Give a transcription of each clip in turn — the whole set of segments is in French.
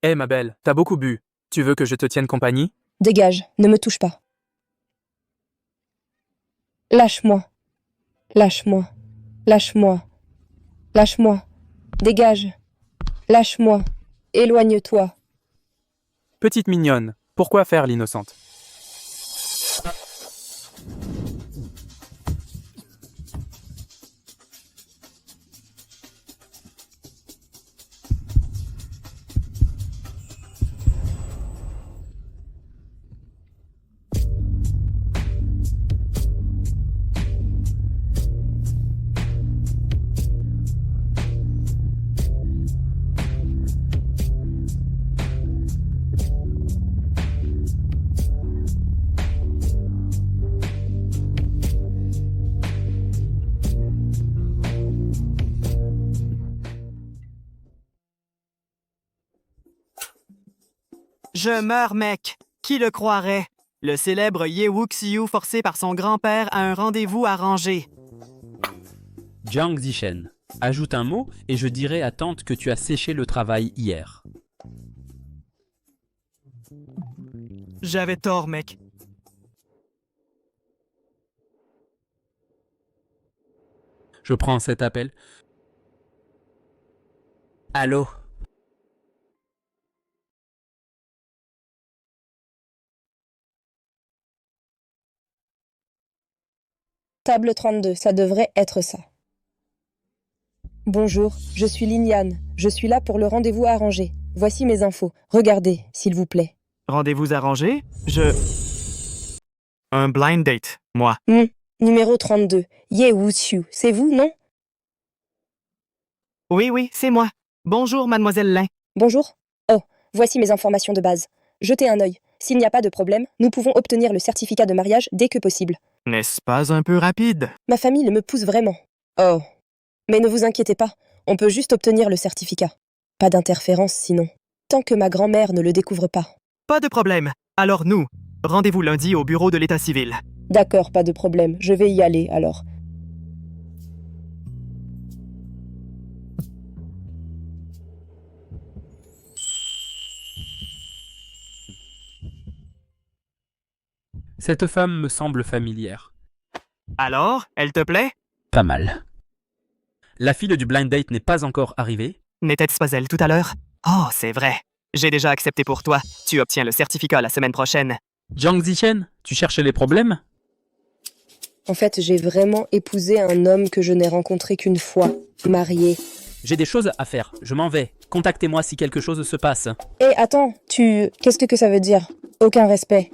Hé ma belle, t'as beaucoup bu. Tu veux que je te tienne compagnie? Dégage, ne me touche pas. Lâche-moi. Lâche-moi. Lâche-moi. Lâche-moi. Dégage. Lâche-moi. Éloigne-toi. Petite mignonne, pourquoi faire l'innocente? Je meurs, mec! Qui le croirait? Le célèbre Yewu Xiu forcé par son grand-père à un rendez-vous arrangé. Jiang Zishen. Ajoute un mot et je dirai à tante que tu as séché le travail hier. J'avais tort, mec. Je prends cet appel. Allô? Table 32, ça devrait être ça. Bonjour, je suis Liniane. Je suis là pour le rendez-vous arrangé. Voici mes infos. Regardez, s'il vous plaît. Rendez-vous arrangé? Un blind date, moi. Numéro 32. Ye Wuxiu. C'est vous, non? Oui, c'est moi. Bonjour, mademoiselle Lin. Bonjour. Oh, voici mes informations de base. Jetez un œil. S'il n'y a pas de problème, nous pouvons obtenir le certificat de mariage dès que possible. N'est-ce pas un peu rapide? Ma famille me pousse vraiment. Oh. Mais ne vous inquiétez pas, on peut juste obtenir le certificat. Pas d'interférence sinon. Tant que ma grand-mère ne le découvre pas. Pas de problème. Alors nous, rendez-vous lundi au bureau de l'état civil. D'accord, pas de problème. Je vais y aller alors. Cette femme me semble familière. Alors, elle te plaît? Pas mal. La fille du blind date n'est pas encore arrivée. N'était-ce pas elle tout à l'heure? Oh, c'est vrai. J'ai déjà accepté pour toi. Tu obtiens le certificat la semaine prochaine. Jiang Zishen, tu cherches les problèmes? En fait, j'ai vraiment épousé un homme que je n'ai rencontré qu'une fois. Marié. J'ai des choses à faire, je m'en vais. Contactez-moi si quelque chose se passe. Eh, attends, Qu'est-ce que ça veut dire? Aucun respect.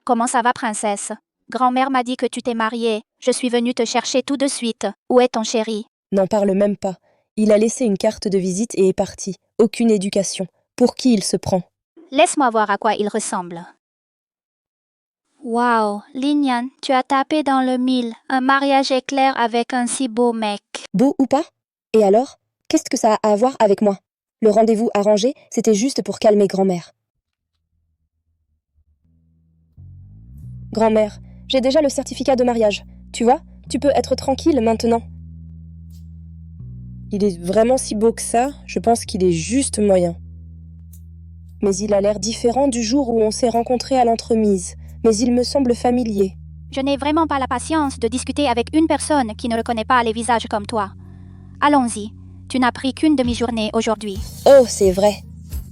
Comment ça va, princesse? Grand-mère m'a dit que tu t'es mariée. Je suis venue te chercher tout de suite. Où est ton chéri? N'en parle même pas. Il a laissé une carte de visite et est parti. Aucune éducation. Pour qui il se prend? Laisse-moi voir à quoi il ressemble. Wow, Linian, tu as tapé dans le mille. Un mariage éclair avec un si beau mec. Beau ou pas? Et alors? Qu'est-ce que ça a à voir avec moi? Le rendez-vous arrangé, c'était juste pour calmer grand-mère. Grand-mère, j'ai déjà le certificat de mariage. Tu vois, tu peux être tranquille maintenant. Il est vraiment si beau que ça, je pense qu'il est juste moyen. Mais il a l'air différent du jour où on s'est rencontrés à l'entremise. Mais il me semble familier. Je n'ai vraiment pas la patience de discuter avec une personne qui ne reconnaît pas les visages comme toi. Allons-y, tu n'as pris qu'une demi-journée aujourd'hui. Oh, c'est vrai.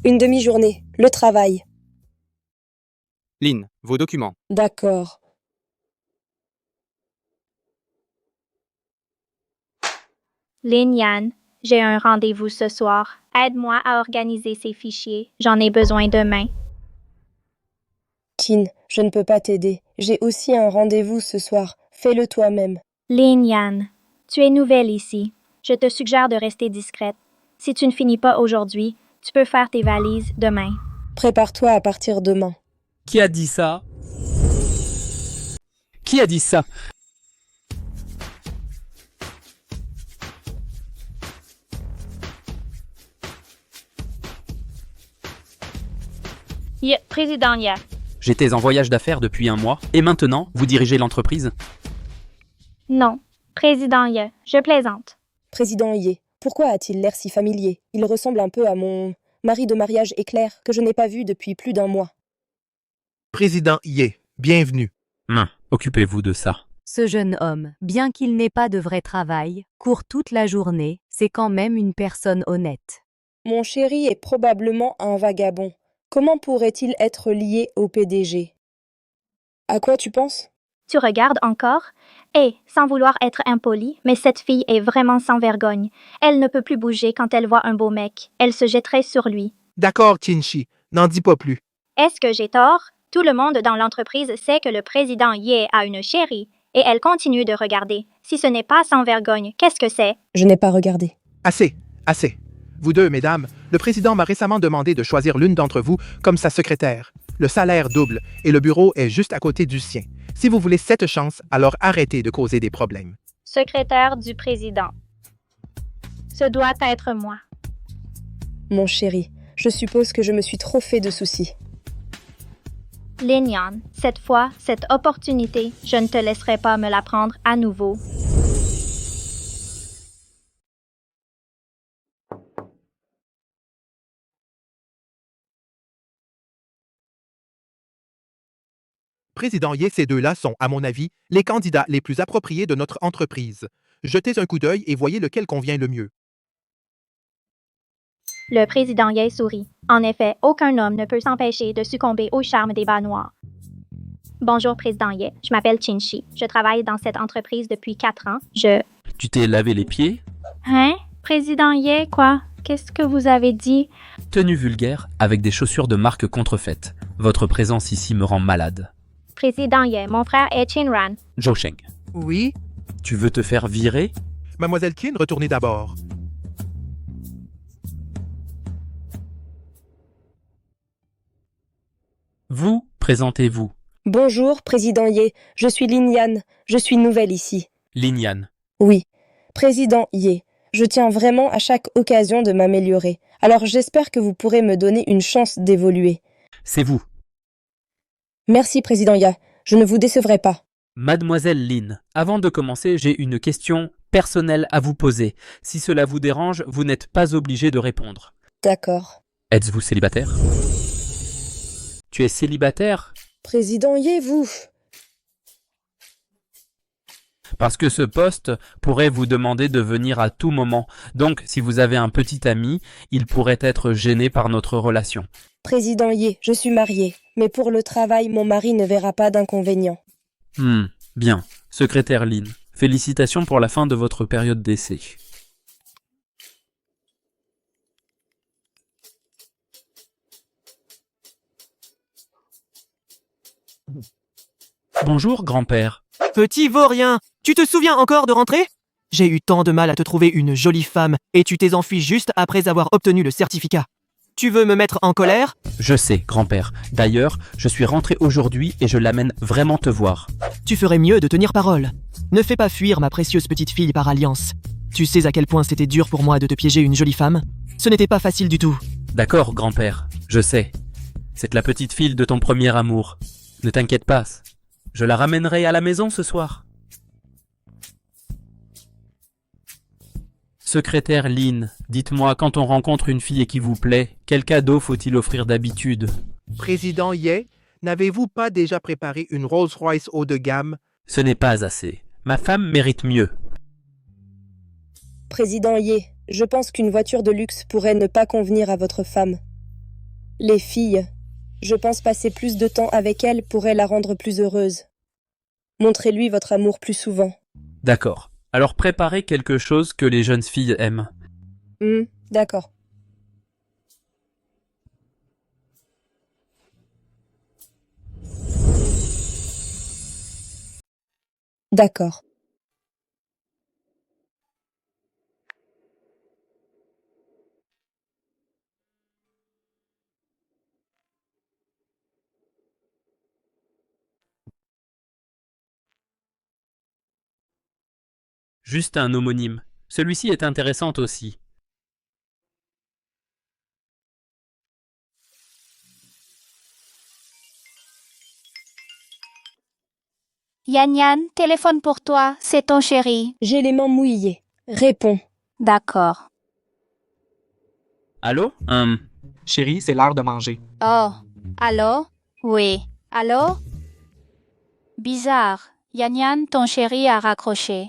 Une demi-journée, le travail. Lynn, vos documents. D'accord. Liniane, j'ai un rendez-vous ce soir. Aide-moi à organiser ces fichiers. J'en ai besoin demain. Tin, je ne peux pas t'aider. J'ai aussi un rendez-vous ce soir. Fais-le toi-même. Liniane, tu es nouvelle ici. Je te suggère de rester discrète. Si tu ne finis pas aujourd'hui, tu peux faire tes valises demain. Prépare-toi à partir demain. Qui a dit ça? Qui a dit ça? Président Ye. J'étais en voyage d'affaires depuis un mois, et maintenant, vous dirigez l'entreprise? Non, Président Ye, je plaisante. Président Ye, pourquoi a-t-il l'air si familier? Il ressemble un peu à mon mari de mariage éclair, que je n'ai pas vu depuis plus d'1 mois. Président Ye, bienvenue. Occupez-vous de ça. Ce jeune homme, bien qu'il n'ait pas de vrai travail, court toute la journée, c'est quand même une personne honnête. Mon chéri est probablement un vagabond. Comment pourrait-il être lié au PDG? À quoi tu penses? Tu regardes encore? Et, sans vouloir être impoli, mais cette fille est vraiment sans vergogne. Elle ne peut plus bouger quand elle voit un beau mec. Elle se jetterait sur lui. D'accord, Chinchi, n'en dis pas plus. Est-ce que j'ai tort? Tout le monde dans l'entreprise sait que le président Ye a une chérie, et elle continue de regarder. Si ce n'est pas sans vergogne, qu'est-ce que c'est? Je n'ai pas regardé. Assez, assez. Vous deux, mesdames, le président m'a récemment demandé de choisir l'une d'entre vous comme sa secrétaire. Le salaire double et le bureau est juste à côté du sien. Si vous voulez cette chance, alors arrêtez de causer des problèmes. Secrétaire du président. Ce doit être moi. Mon chéri, je suppose que je me suis trop fait de soucis. Lin Yan, cette fois, cette opportunité, je ne te laisserai pas me la prendre à nouveau. Président Ye, ces deux-là sont, à mon avis, les candidats les plus appropriés de notre entreprise. Jetez un coup d'œil et voyez lequel convient le mieux. Le président Ye sourit. En effet, aucun homme ne peut s'empêcher de succomber au charme des bas noirs. Bonjour, président Ye. Je m'appelle Chinchi. Je travaille dans cette entreprise depuis 4 ans. Tu t'es lavé les pieds? Hein? Président Ye, quoi? Qu'est-ce que vous avez dit? Tenue vulgaire avec des chaussures de marque contrefaites. Votre présence ici me rend malade. Président Ye, mon frère est Chinran. Zhou Sheng, Oui? tu veux te faire virer? Mademoiselle Qin, retournez d'abord. Vous, présentez-vous. Bonjour, président Ye. Je suis Lin Yan. Je suis nouvelle ici. Lin Yan. Oui. Président Ye. Je tiens vraiment à chaque occasion de m'améliorer. Alors j'espère que vous pourrez me donner une chance d'évoluer. C'est vous. Merci, président Ya. Je ne vous décevrai pas. Mademoiselle Lin, avant de commencer, j'ai une question personnelle à vous poser. Si cela vous dérange, vous n'êtes pas obligé de répondre. D'accord. Êtes-vous célibataire? Tu es célibataire? Président Ye, vous. Parce que ce poste pourrait vous demander de venir à tout moment. Donc, si vous avez un petit ami, il pourrait être gêné par notre relation. Président Ye, je suis mariée. Mais pour le travail, mon mari ne verra pas d'inconvénient. Bien. Secrétaire Lin, félicitations pour la fin de votre période d'essai. Bonjour, grand-père. Petit vaurien, tu te souviens encore de rentrer? J'ai eu tant de mal à te trouver une jolie femme et tu t'es enfui juste après avoir obtenu le certificat. Tu veux me mettre en colère? Je sais, grand-père. D'ailleurs, je suis rentré aujourd'hui et je l'amène vraiment te voir. Tu ferais mieux de tenir parole. Ne fais pas fuir ma précieuse petite fille par alliance. Tu sais à quel point c'était dur pour moi de te piéger une jolie femme? Ce n'était pas facile du tout. D'accord, grand-père, je sais. C'est la petite fille de ton premier amour. Ne t'inquiète pas, je la ramènerai à la maison ce soir. Secrétaire Lin, dites-moi, quand on rencontre une fille qui vous plaît, quel cadeau faut-il offrir d'habitude? Président Ye, n'avez-vous pas déjà préparé une Rolls-Royce haut de gamme? Ce n'est pas assez. Ma femme mérite mieux. Président Ye, je pense qu'une voiture de luxe pourrait ne pas convenir à votre femme. Les filles, je pense passer plus de temps avec elle pourrait la rendre plus heureuse. Montrez-lui votre amour plus souvent. D'accord. Alors préparez quelque chose que les jeunes filles aiment. D'accord. D'accord. Juste un homonyme. Celui-ci est intéressant aussi. Yan Yan, téléphone pour toi, c'est ton chéri. J'ai les mains mouillées. Réponds. D'accord. Allô? Chérie, c'est l'heure de manger. Oh, allô? Oui. Allô? Bizarre. Yan Yan, ton chéri a raccroché.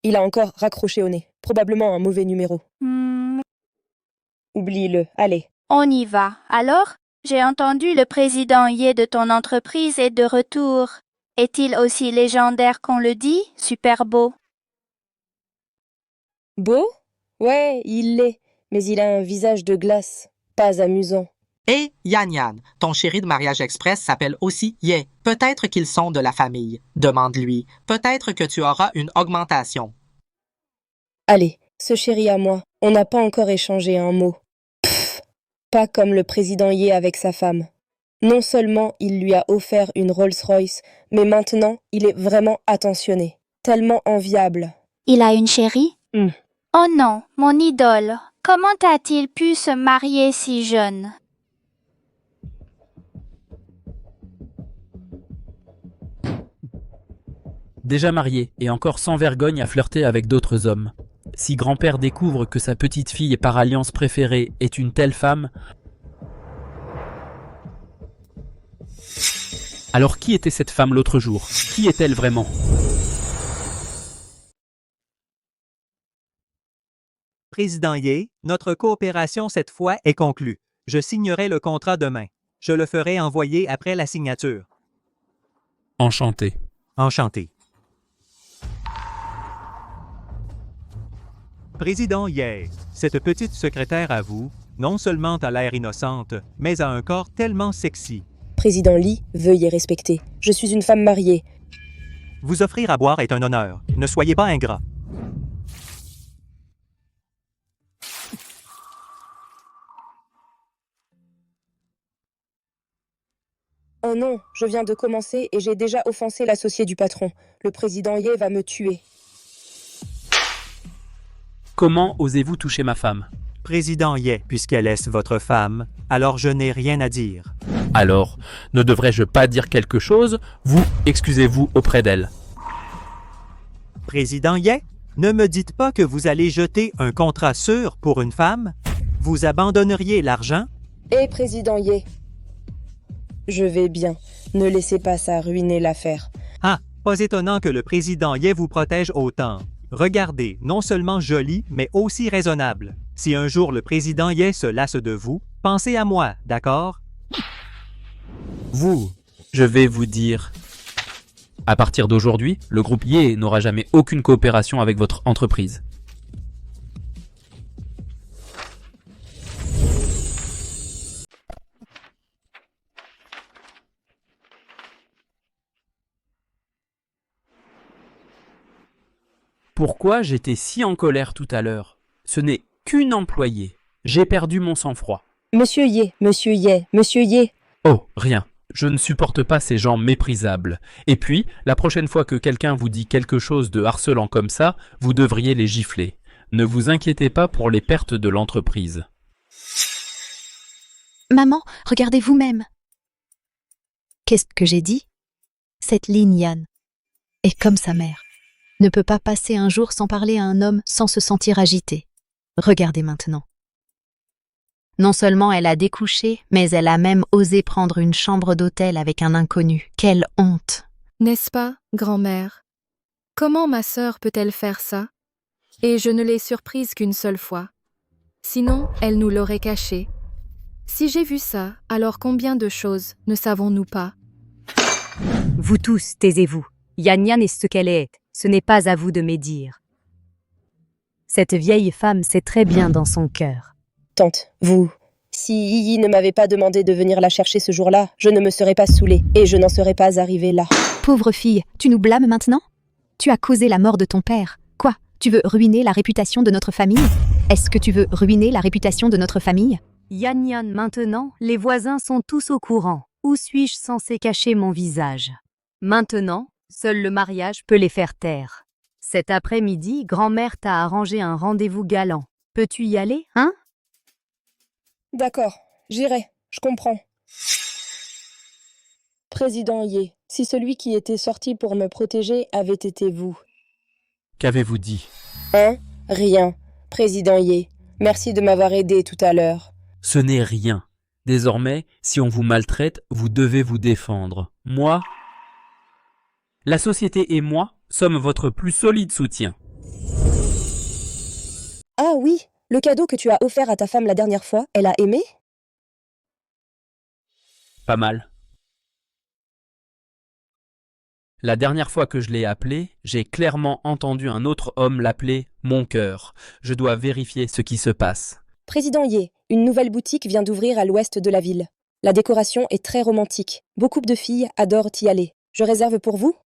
Il a encore raccroché au nez. Probablement un mauvais numéro. Oublie-le, allez. On y va. Alors, j'ai entendu le président Ye de ton entreprise est de retour. Est-il aussi légendaire qu'on le dit? Super beau. Beau? Ouais, il l'est. Mais il a un visage de glace. Pas amusant. Et Yan Yan, ton chéri de mariage express s'appelle aussi Ye. Peut-être qu'ils sont de la famille. Demande-lui. Peut-être que tu auras une augmentation. Allez, ce chéri à moi, on n'a pas encore échangé un mot. Pfff, pas comme le président Ye avec sa femme. Non seulement il lui a offert une Rolls-Royce, mais maintenant il est vraiment attentionné. Tellement enviable. Il a une chérie? Hmm. Oh non, mon idole. Comment a-t-il pu se marier si jeune? Déjà marié et encore sans vergogne à flirter avec d'autres hommes. Si grand-père découvre que sa petite fille par alliance préférée est une telle femme, alors qui était cette femme l'autre jour? Qui est-elle vraiment? Président Ye, notre coopération cette fois est conclue. Je signerai le contrat demain. Je le ferai envoyer après la signature. Enchanté. Enchanté. Président Ye, cette petite secrétaire à vous, non seulement a l'air innocente, mais a un corps tellement sexy. Président Lee, veuillez respecter. Je suis une femme mariée. Vous offrir à boire est un honneur. Ne soyez pas ingrat. Oh non, je viens de commencer et j'ai déjà offensé l'associé du patron. Le président Ye va me tuer. Comment osez-vous toucher ma femme? Président Ye, puisqu'elle est votre femme, alors je n'ai rien à dire. Alors, ne devrais-je pas dire quelque chose? Vous, excusez-vous auprès d'elle. Président Ye, ne me dites pas que vous allez jeter un contrat sûr pour une femme? Vous abandonneriez l'argent? Président Ye. Je vais bien. Ne laissez pas ça ruiner l'affaire. Ah, pas étonnant que le président Ye vous protège autant. Regardez, non seulement joli, mais aussi raisonnable. Si un jour le président Ye se lasse de vous, pensez à moi, d'accord? Vous, je vais vous dire... À partir d'aujourd'hui, le groupe Ye n'aura jamais aucune coopération avec votre entreprise. Pourquoi j'étais si en colère tout à l'heure? Ce n'est qu'une employée. J'ai perdu mon sang-froid. Monsieur Ye, monsieur Ye, monsieur Ye. Oh, rien. Je ne supporte pas ces gens méprisables. Et puis, la prochaine fois que quelqu'un vous dit quelque chose de harcelant comme ça, vous devriez les gifler. Ne vous inquiétez pas pour les pertes de l'entreprise. Maman, regardez vous-même. Qu'est-ce que j'ai dit? Cette ligne Yan est comme sa mère. Ne peut pas passer un jour sans parler à un homme sans se sentir agitée. Regardez maintenant. Non seulement elle a découché, mais elle a même osé prendre une chambre d'hôtel avec un inconnu. Quelle honte! N'est-ce pas, grand-mère? Comment ma sœur peut-elle faire ça? Et je ne l'ai surprise qu'une seule fois. Sinon, elle nous l'aurait caché. Si j'ai vu ça, alors combien de choses ne savons-nous pas? Vous tous, taisez-vous. Yan Yan est ce qu'elle est. Ce n'est pas à vous de médire. Cette vieille femme sait très bien dans son cœur. Tante, vous... Si Yi ne m'avait pas demandé de venir la chercher ce jour-là, je ne me serais pas saoulée et je n'en serais pas arrivée là. Pauvre fille, tu nous blâmes maintenant? Tu as causé la mort de ton père. Quoi? Tu veux ruiner la réputation de notre famille? Est-ce que tu veux ruiner la réputation de notre famille? Yan Yan, maintenant, les voisins sont tous au courant. Où suis-je censé cacher mon visage? Maintenant, seul le mariage peut les faire taire. Cet après-midi, grand-mère t'a arrangé un rendez-vous galant. Peux-tu y aller, hein? D'accord, j'irai, je comprends. Président Ye, Si celui qui était sorti pour me protéger avait été vous. Qu'avez-vous dit? Hein? Rien. Président Ye, merci de m'avoir aidé tout à l'heure. Ce n'est rien. Désormais, si on vous maltraite, vous devez vous défendre. Moi, la société et moi sommes votre plus solide soutien. Ah oui, le cadeau que tu as offert à ta femme la dernière fois, elle a aimé? Pas mal. La dernière fois que je l'ai appelé, j'ai clairement entendu un autre homme l'appeler « mon cœur ». Je dois vérifier ce qui se passe. Président Ye, une nouvelle boutique vient d'ouvrir à l'ouest de la ville. La décoration est très romantique. Beaucoup de filles adorent y aller. Je réserve pour vous?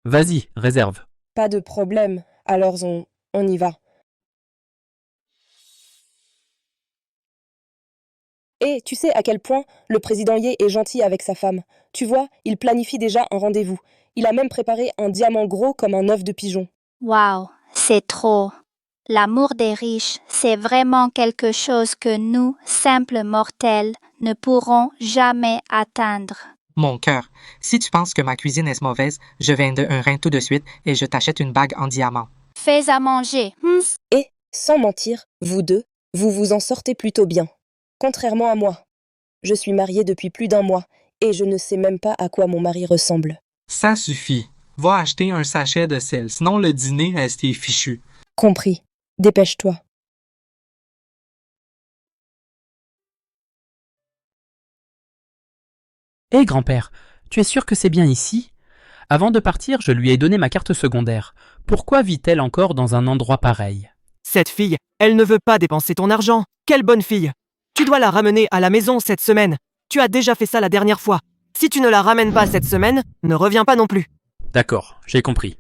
Vas-y, réserve. Pas de problème. Alors on y va. Et tu sais à quel point le président Ye est gentil avec sa femme. Tu vois, il planifie déjà un rendez-vous. Il a même préparé un diamant gros comme un œuf de pigeon. Waouh, c'est trop. L'amour des riches, c'est vraiment quelque chose que nous, simples mortels, ne pourrons jamais atteindre. Mon cœur, si tu penses que ma cuisine est mauvaise, je vends un rein tout de suite et je t'achète une bague en diamant. Fais à manger. Et, sans mentir, vous deux, vous vous en sortez plutôt bien. Contrairement à moi. Je suis mariée depuis plus d'1 mois et je ne sais même pas à quoi mon mari ressemble. Ça suffit. Va acheter un sachet de sel, sinon le dîner reste fichu. Compris. Dépêche-toi. Hé grand-père, tu es sûr que c'est bien ici? Avant de partir, je lui ai donné ma carte secondaire. Pourquoi vit-elle encore dans un endroit pareil? Cette fille, elle ne veut pas dépenser ton argent. Quelle bonne fille! Tu dois la ramener à la maison cette semaine. Tu as déjà fait ça la dernière fois. Si tu ne la ramènes pas cette semaine, ne reviens pas non plus. D'accord, j'ai compris.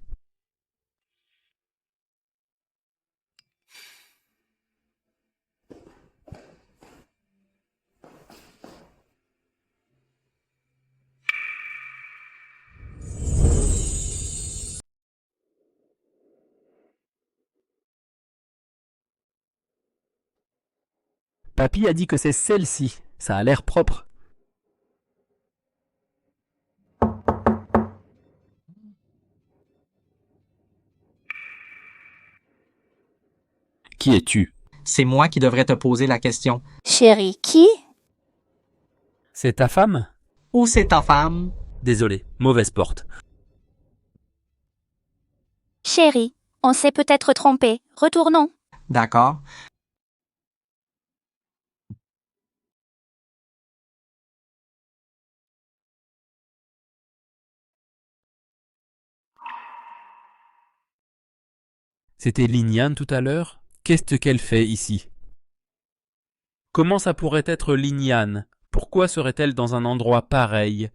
Papy a dit que c'est celle-ci. Ça a l'air propre. Qui es-tu? C'est moi qui devrais te poser la question. Chérie, qui? C'est ta femme? Où c'est ta femme? Désolé, mauvaise porte. Chérie, on s'est peut-être trompé. Retournons. D'accord. C'était Lignan tout à l'heure? Qu'est-ce qu'elle fait ici? Comment ça pourrait être Lignan? Pourquoi serait-elle dans un endroit pareil?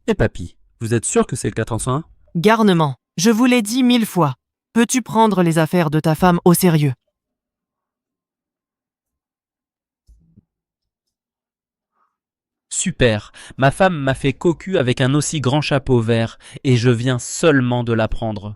Et papy, vous êtes sûr que c'est le 401? Garnement, je vous l'ai dit 1000 fois. Peux-tu prendre les affaires de ta femme au sérieux? Super, ma femme m'a fait cocu avec un aussi grand chapeau vert, et je viens seulement de l'apprendre.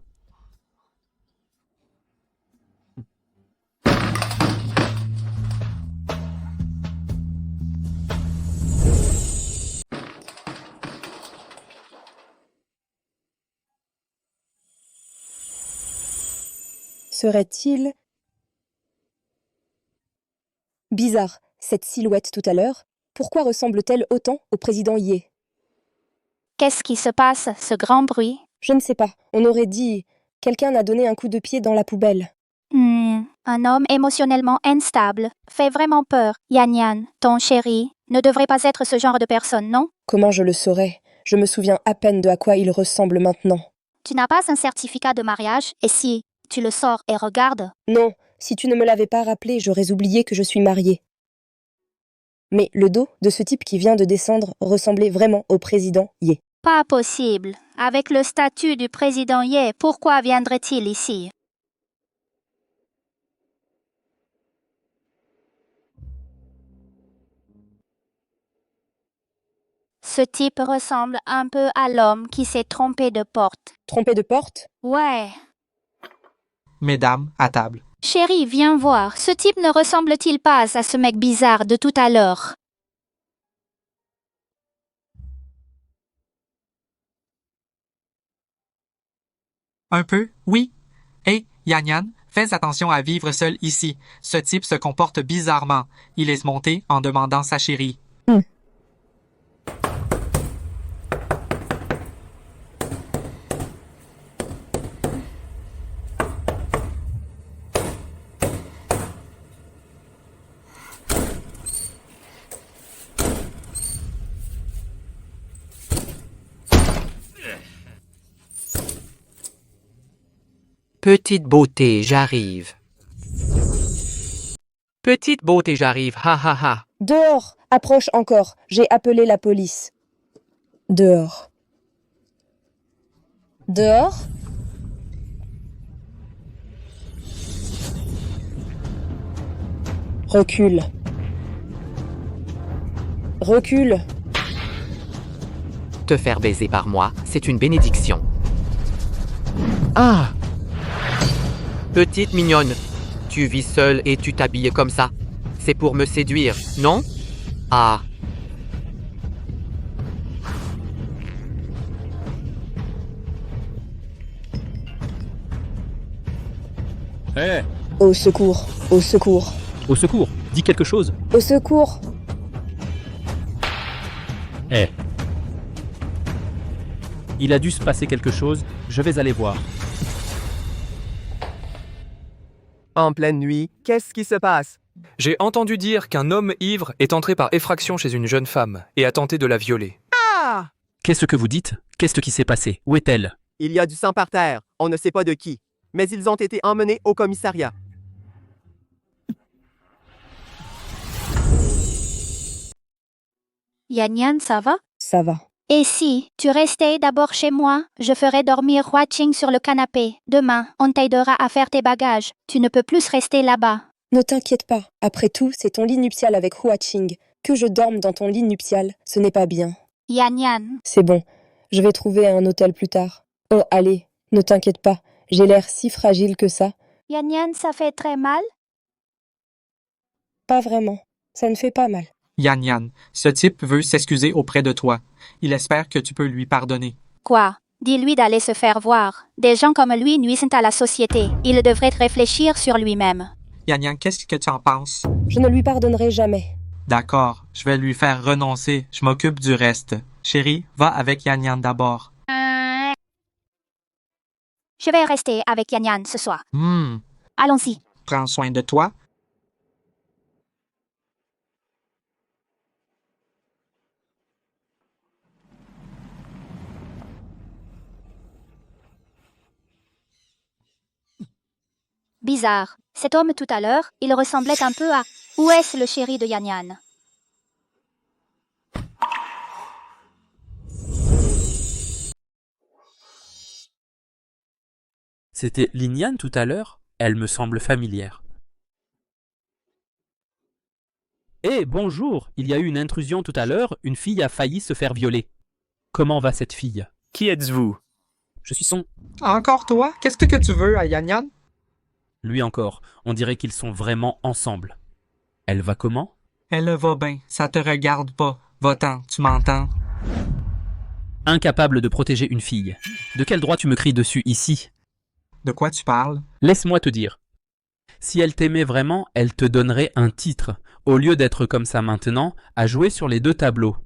Serait-il... Bizarre, cette silhouette tout à l'heure. Pourquoi ressemble-t-elle autant au président Ye? Qu'est-ce qui se passe, ce grand bruit? Je ne sais pas. On aurait dit... Quelqu'un a donné un coup de pied dans la poubelle. Un homme émotionnellement instable. Fait vraiment peur. Yan Yan, ton chéri, ne devrait pas être ce genre de personne, non? Comment je le saurais? Je me souviens à peine de à quoi il ressemble maintenant. Tu n'as pas un certificat de mariage, et si tu le sors et regardes? Non, si tu ne me l'avais pas rappelé, j'aurais oublié que je suis mariée. Mais le dos de ce type qui vient de descendre ressemblait vraiment au président Ye. Pas possible. Avec le statut du président Ye, pourquoi viendrait-il ici? Ce type ressemble un peu à l'homme qui s'est trompé de porte. Trompé de porte? Ouais. Mesdames, à table. Chérie, viens voir. Ce type ne ressemble-t-il pas à ce mec bizarre de tout à l'heure? Un peu, oui. Hé, Yan Yan, fais attention à vivre seul ici. Ce type se comporte bizarrement. Il est monté en demandant sa chérie. Petite beauté, j'arrive. Petite beauté, j'arrive, ha ha ha. Dehors! Approche encore. J'ai appelé la police. Dehors. Dehors? Recule. Recule. Te faire baiser par moi, c'est une bénédiction. Ah! Petite mignonne, tu vis seule et tu t'habilles comme ça. C'est pour me séduire, non? Ah. Hé Au secours. Au secours. Au secours, dis quelque chose. Au secours. Eh. Il a dû se passer quelque chose, je vais aller voir. En pleine nuit, qu'est-ce qui se passe? J'ai entendu dire qu'un homme ivre est entré par effraction chez une jeune femme et a tenté de la violer. Ah! Qu'est-ce que vous dites? Qu'est-ce qui s'est passé? Où est-elle? Il y a du sang par terre, on ne sait pas de qui, mais ils ont été emmenés au commissariat. Yan Yan, ça va? Ça va. Et si tu restais d'abord chez moi, je ferais dormir Hua Qing sur le canapé. Demain, on t'aidera à faire tes bagages. Tu ne peux plus rester là-bas. Ne t'inquiète pas. Après tout, c'est ton lit nuptial avec Hua Qing. Que je dorme dans ton lit nuptial, ce n'est pas bien. Yan Yan. C'est bon. Je vais trouver un hôtel plus tard. Oh, allez, ne t'inquiète pas. J'ai l'air si fragile que ça. Yan Yan, ça fait très mal? Pas vraiment. Ça ne fait pas mal. Yan Yan, ce type veut s'excuser auprès de toi. Il espère que tu peux lui pardonner. Quoi? Dis-lui d'aller se faire voir. Des gens comme lui nuisent à la société. Il devrait réfléchir sur lui-même. Yan Yan, qu'est-ce que tu en penses? Je ne lui pardonnerai jamais. D'accord, je vais lui faire renoncer. Je m'occupe du reste. Chérie, va avec Yan Yan d'abord. Je vais rester avec Yan Yan ce soir. Allons-y. Prends soin de toi. Bizarre. Cet homme tout à l'heure, il ressemblait un peu à... Où est-ce le chéri de Yan Yan? C'était Liniane tout à l'heure? Elle me semble familière. Eh, bonjour! Il y a eu une intrusion tout à l'heure, une fille a failli se faire violer. Comment va cette fille? Qui êtes-vous? Je suis son... Encore toi? Qu'est-ce que tu veux à Yan Yan? Lui encore, on dirait qu'ils sont vraiment ensemble. Elle va comment? Elle va bien, ça te regarde pas. Va-t'en, tu m'entends? Incapable de protéger une fille. De quel droit tu me cries dessus ici? De quoi tu parles? Laisse-moi te dire. Si elle t'aimait vraiment, elle te donnerait un titre, au lieu d'être comme ça maintenant, à jouer sur les deux tableaux.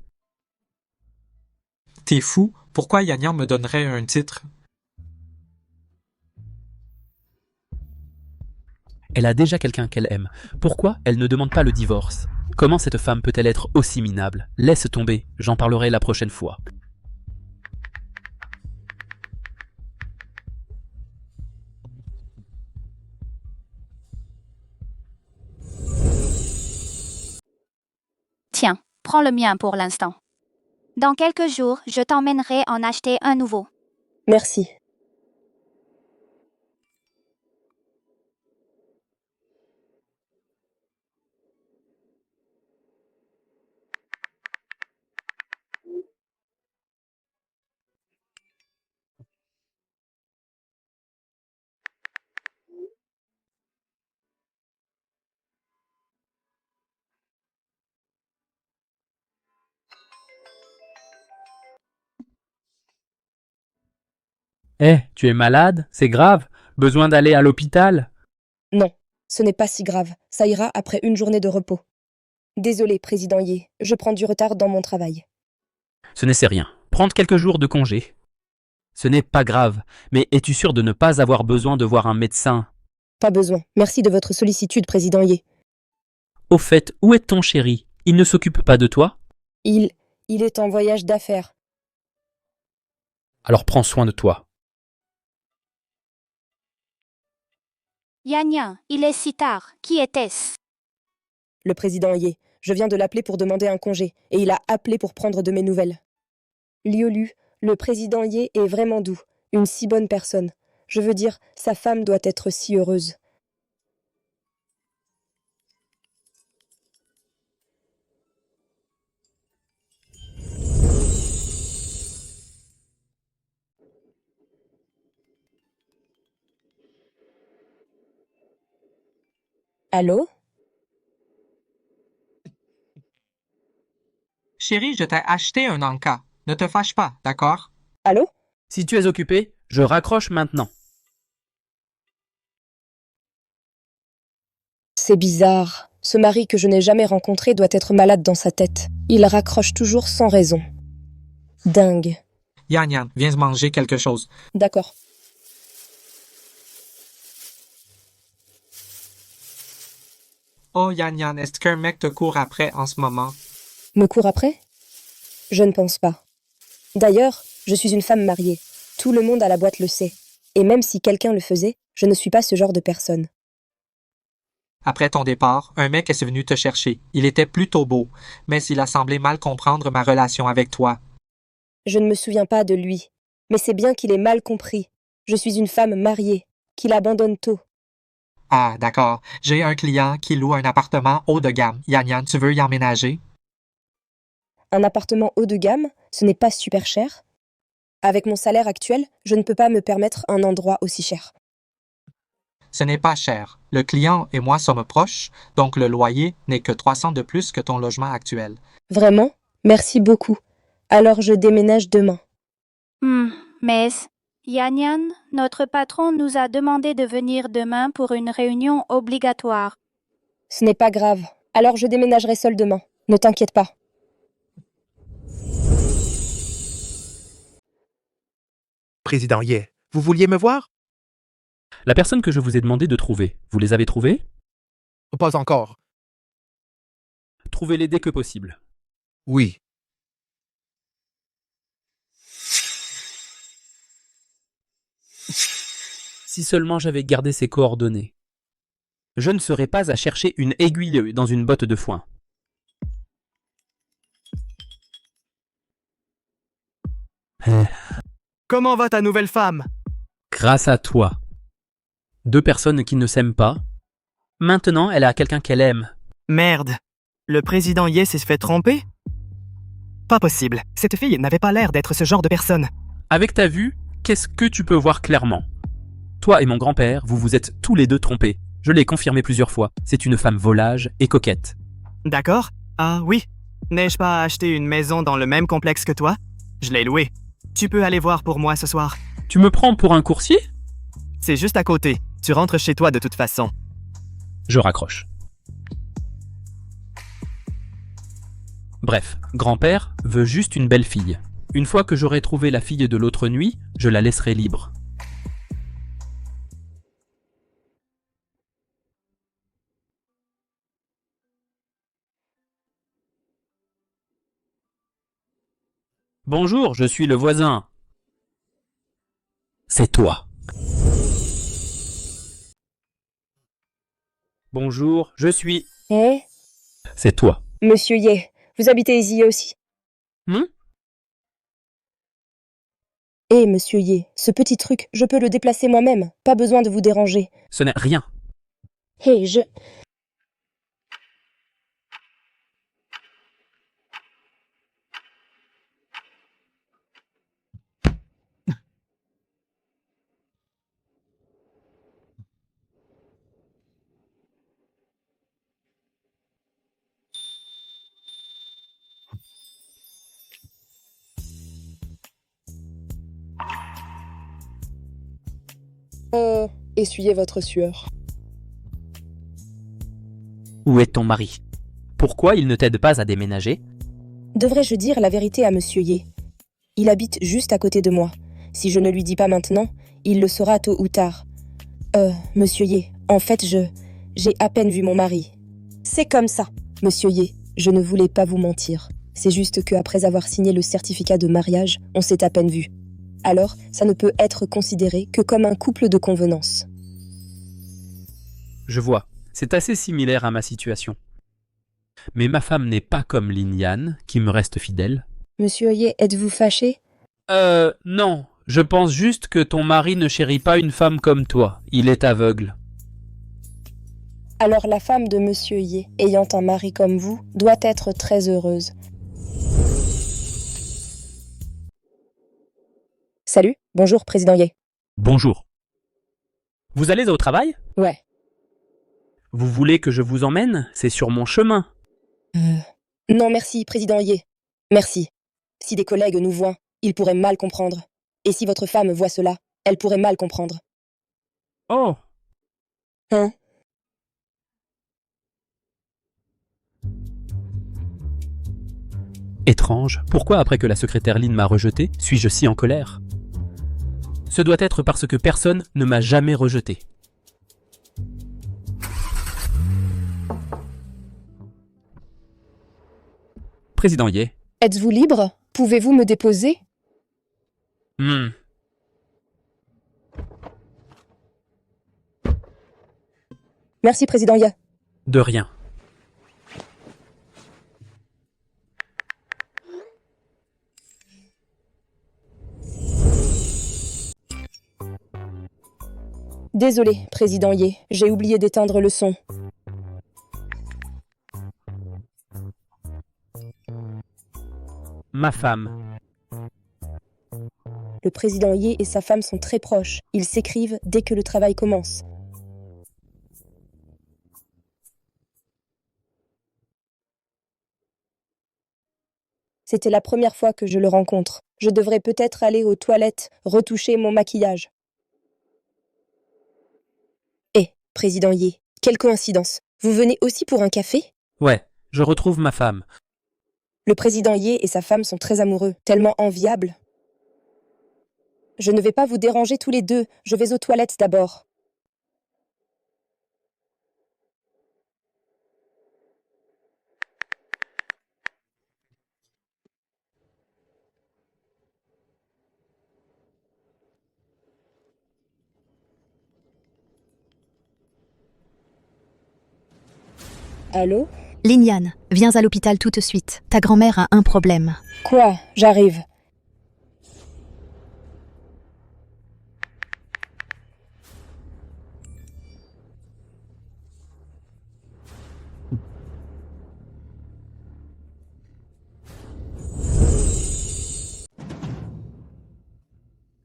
T'es fou? Pourquoi Yan Yan me donnerait un titre? Elle a déjà quelqu'un qu'elle aime. Pourquoi elle ne demande pas le divorce? Comment cette femme peut-elle être aussi minable? Laisse tomber, j'en parlerai la prochaine fois. Tiens, prends le mien pour l'instant. Dans quelques jours, je t'emmènerai en acheter un nouveau. Merci. Eh, tu es malade? C'est grave? Besoin d'aller à l'hôpital? Non, ce n'est pas si grave. Ça ira après une journée de repos. Désolé, président Ye, je prends du retard dans mon travail. Ce n'est rien. Prendre quelques jours de congé. Ce n'est pas grave, mais es-tu sûr de ne pas avoir besoin de voir un médecin? Pas besoin. Merci de votre sollicitude, président Ye. Au fait, où est ton chéri? Il ne s'occupe pas de toi? Il est en voyage d'affaires. Alors prends soin de toi. Yan Yan, il est si tard. Qui était-ce? Le président Ye. Je viens de l'appeler pour demander un congé, et il a appelé pour prendre de mes nouvelles. Liolu, le président Ye est vraiment doux, une si bonne personne. Je veux dire, sa femme doit être si heureuse. Allô? Chérie, je t'ai acheté un Anka. Ne te fâche pas, d'accord? Allô? Si tu es occupé, je raccroche maintenant. C'est bizarre. Ce mari que je n'ai jamais rencontré doit être malade dans sa tête. Il raccroche toujours sans raison. Dingue. Yan Yan, viens manger quelque chose. D'accord. Oh Yan Yan, est-ce qu'un mec te court après en ce moment? Me court après? Je ne pense pas. D'ailleurs, je suis une femme mariée. Tout le monde à la boîte le sait. Et même si quelqu'un le faisait, je ne suis pas ce genre de personne. Après ton départ, un mec est venu te chercher. Il était plutôt beau, mais il a semblé mal comprendre ma relation avec toi. Je ne me souviens pas de lui. Mais c'est bien qu'il ait mal compris. Je suis une femme mariée, qu'il abandonne tôt. Ah, d'accord. J'ai un client qui loue un appartement haut de gamme. Yan Yan, tu veux y emménager? Un appartement haut de gamme, ce n'est pas super cher. Avec mon salaire actuel, je ne peux pas me permettre un endroit aussi cher. Ce n'est pas cher. Le client et moi sommes proches, donc le loyer n'est que 300 de plus que ton logement actuel. Vraiment? Merci beaucoup. Alors je déménage demain. Mais Yan Yan, notre patron nous a demandé de venir demain pour une réunion obligatoire. Ce n'est pas grave. Alors je déménagerai seule demain. Ne t'inquiète pas. Président Ye, vous vouliez me voir? La personne que je vous ai demandé de trouver, vous les avez trouvées? Pas encore. Trouvez-les dès que possible. Oui. Si seulement j'avais gardé ces coordonnées. Je ne serais pas à chercher une aiguille dans une botte de foin. Comment va ta nouvelle femme? Grâce à toi. Deux personnes qui ne s'aiment pas. Maintenant, elle a quelqu'un qu'elle aime. Merde. Le président Ye s'est fait tromper? Pas possible. Cette fille n'avait pas l'air d'être ce genre de personne. Avec ta vue, qu'est-ce que tu peux voir clairement? Toi et mon grand-père, vous vous êtes tous les deux trompés. Je l'ai confirmé plusieurs fois. C'est une femme volage et coquette. D'accord. Ah oui. N'ai-je pas acheté une maison dans le même complexe que toi? Je l'ai louée. Tu peux aller voir pour moi ce soir. Tu me prends pour un coursier? C'est juste à côté. Tu rentres chez toi de toute façon. Je raccroche. Bref, grand-père veut juste une belle fille. Une fois que j'aurai trouvé la fille de l'autre nuit, je la laisserai libre. Bonjour, je suis le voisin. C'est toi. Bonjour, je suis... Eh? C'est toi. Monsieur Ye, vous habitez ici aussi? Eh, monsieur Ye, ce petit truc, je peux le déplacer moi-même. Pas besoin de vous déranger. Ce n'est rien. Eh, je... Essuyez votre sueur. Où est ton mari? Pourquoi il ne t'aide pas à déménager? Devrais-je dire la vérité à Monsieur Ye? Il habite juste à côté de moi. Si je ne lui dis pas maintenant, il le saura tôt ou tard. Monsieur Ye, en fait, j'ai à peine vu mon mari. C'est comme ça. Monsieur Ye, je ne voulais pas vous mentir. C'est juste qu'après avoir signé le certificat de mariage, on s'est à peine vu. Alors, ça ne peut être considéré que comme un couple de convenance. Je vois, c'est assez similaire à ma situation. Mais ma femme n'est pas comme Lin Yan, qui me reste fidèle. Monsieur Ye, êtes-vous fâché? Non. Je pense juste que ton mari ne chérit pas une femme comme toi. Il est aveugle. Alors la femme de Monsieur Ye, ayant un mari comme vous, doit être très heureuse. Salut, bonjour, Président Ye. Bonjour. Vous allez au travail? Ouais. Vous voulez que je vous emmène? C'est sur mon chemin. Non, merci, Président Ye. Merci. Si des collègues nous voient, ils pourraient mal comprendre. Et si votre femme voit cela, elle pourrait mal comprendre. Oh! Hein? Étrange, pourquoi après que la secrétaire Lin m'a rejeté, suis-je si en colère? Ce doit être parce que personne ne m'a jamais rejeté. Président Ye. Êtes-vous libre? Pouvez-vous me déposer? Merci, Président Ye. De rien. Désolé, Président Ye, j'ai oublié d'éteindre le son. Ma femme. Le Président Ye et sa femme sont très proches. Ils s'écrivent dès que le travail commence. C'était la première fois que je le rencontre. Je devrais peut-être aller aux toilettes, retoucher mon maquillage. Président Ye, quelle coïncidence. Vous venez aussi pour un café? Ouais, je retrouve ma femme. Le Président Ye et sa femme sont très amoureux, tellement enviables. Je ne vais pas vous déranger tous les deux, je vais aux toilettes d'abord. Allô? Lin Yan, viens à l'hôpital tout de suite. Ta grand-mère a un problème. Quoi? J'arrive.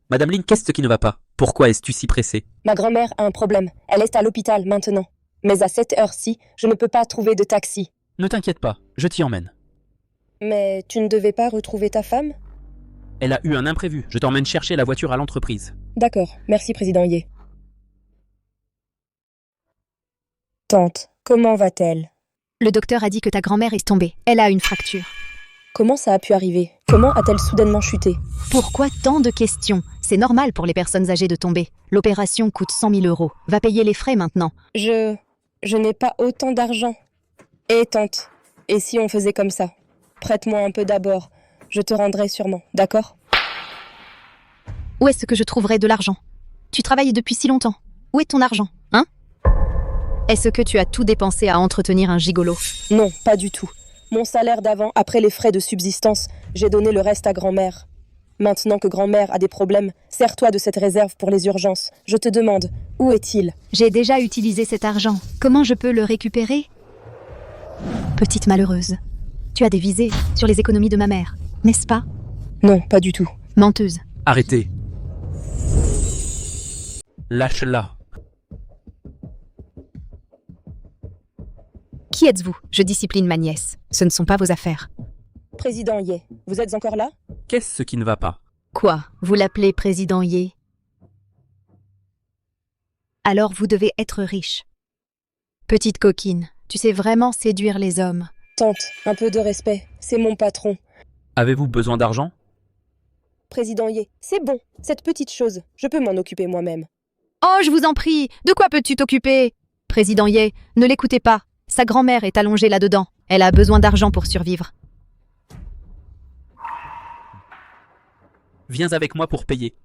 Madame Lin, qu'est-ce qui ne va pas? Pourquoi es-tu si pressée? Ma grand-mère a un problème. Elle est à l'hôpital maintenant. Mais à cette heure-ci, je ne peux pas trouver de taxi. Ne t'inquiète pas, je t'y emmène. Mais tu ne devais pas retrouver ta femme? Elle a eu un imprévu, je t'emmène chercher la voiture à l'entreprise. D'accord, merci Président Ye. Tante, comment va-t-elle? Le docteur a dit que ta grand-mère est tombée. Elle a une fracture. Comment ça a pu arriver? Comment a-t-elle soudainement chuté? Pourquoi tant de questions? C'est normal pour les personnes âgées de tomber. L'opération coûte 100 000 €. Va payer les frais maintenant. Je n'ai pas autant d'argent. Tante, et si on faisait comme ça? Prête-moi un peu d'abord. Je te rendrai sûrement, d'accord? Où est-ce que je trouverai de l'argent? Tu travailles depuis si longtemps. Où est ton argent, hein? Est-ce que tu as tout dépensé à entretenir un gigolo? Non, pas du tout. Mon salaire d'avant, après les frais de subsistance, j'ai donné le reste à grand-mère. Maintenant que grand-mère a des problèmes, sers-toi de cette réserve pour les urgences. Je te demande, où est-il? J'ai déjà utilisé cet argent. Comment je peux le récupérer? Petite malheureuse. Tu as des visées sur les économies de ma mère, n'est-ce pas? Non, pas du tout. Menteuse. Arrêtez. Lâche-la. Qui êtes-vous? Je discipline ma nièce. Ce ne sont pas vos affaires. Président Ye, vous êtes encore là? Qu'est-ce qui ne va pas? Quoi? Vous l'appelez Président Ye? alors vous devez être riche. Petite coquine, tu sais vraiment séduire les hommes. Tante, un peu de respect, c'est mon patron. Avez-vous besoin d'argent? Président Ye, c'est bon, cette petite chose, je peux m'en occuper moi-même. Oh, je vous en prie, de quoi peux-tu t'occuper? Président Ye, ne l'écoutez pas. Sa grand-mère est allongée là-dedans. Elle a besoin d'argent pour survivre. Viens avec moi pour payer.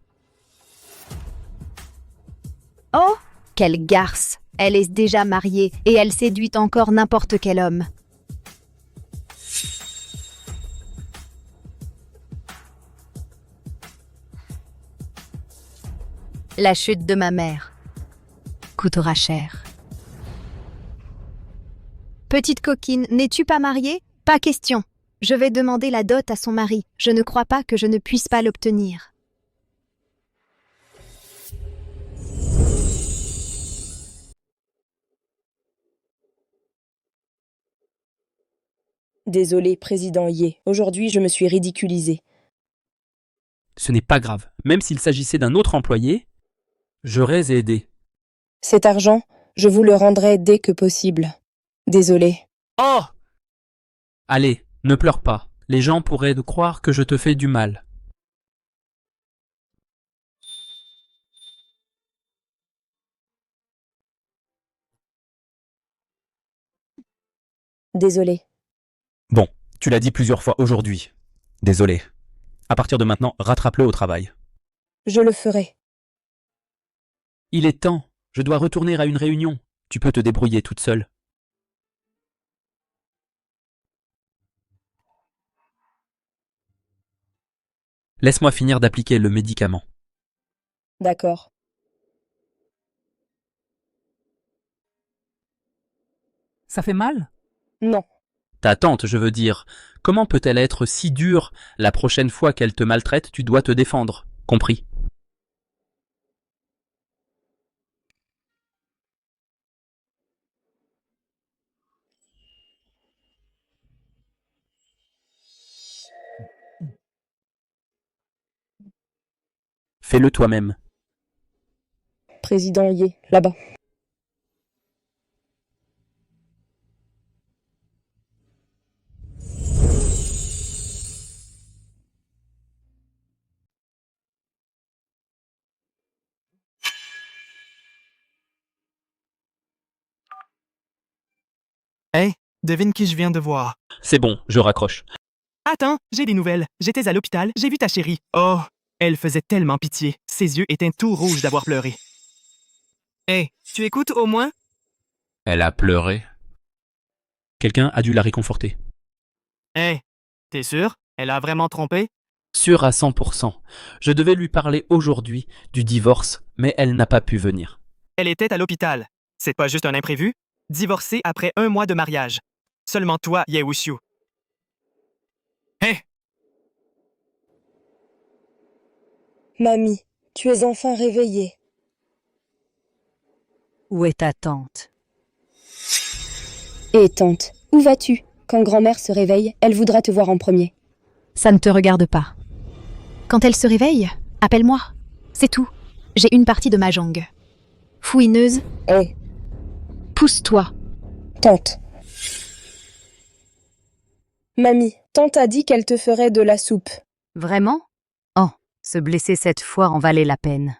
Oh, quelle garce! Elle est déjà mariée et elle séduit encore n'importe quel homme. La chute de ma mère coûtera cher. Petite coquine, n'es-tu pas mariée? Pas question. Je vais demander la dot à son mari. Je ne crois pas que je ne puisse pas l'obtenir. Désolé, président Ye, aujourd'hui je me suis ridiculisé. Ce n'est pas grave. Même s'il s'agissait d'un autre employé, j'aurais aidé. Cet argent, je vous le rendrai dès que possible. Désolé. Oh! Allez, ne pleure pas. Les gens pourraient croire que je te fais du mal. Désolé. Bon, tu l'as dit plusieurs fois aujourd'hui. Désolé. À partir de maintenant, rattrape-le au travail. Je le ferai. Il est temps. Je dois retourner à une réunion. Tu peux te débrouiller toute seule. Laisse-moi finir d'appliquer le médicament. D'accord. Ça fait mal? Non. Ta tante, je veux dire. Comment peut-elle être si dure? La prochaine fois qu'elle te maltraite, tu dois te défendre. Compris? Fais-le toi-même. Président Ye, là-bas. Hey, devine qui je viens de voir. C'est bon, je raccroche. Attends, j'ai des nouvelles. J'étais à l'hôpital, j'ai vu ta chérie. Oh, elle faisait tellement pitié. Ses yeux étaient tout rouges d'avoir pleuré. Hey, tu écoutes au moins? Elle a pleuré. Quelqu'un a dû la réconforter. Hey, t'es sûr? Elle a vraiment trompé? Sûr à 100%. Je devais lui parler aujourd'hui du divorce, mais elle n'a pas pu venir. Elle était à l'hôpital. C'est pas juste un imprévu? Divorcée après 1 mois de mariage. Seulement toi, Ye Wuxiu. Hey! Mamie, tu es enfin réveillée. Où est ta tante? Et tante, où vas-tu? Quand grand-mère se réveille, elle voudra te voir en premier. Ça ne te regarde pas. Quand elle se réveille, appelle-moi. C'est tout. J'ai une partie de mahjong. Fouineuse. Hé. Pousse-toi. Tante. Mamie, tante a dit qu'elle te ferait de la soupe. Vraiment? Oh, se blesser cette fois en valait la peine.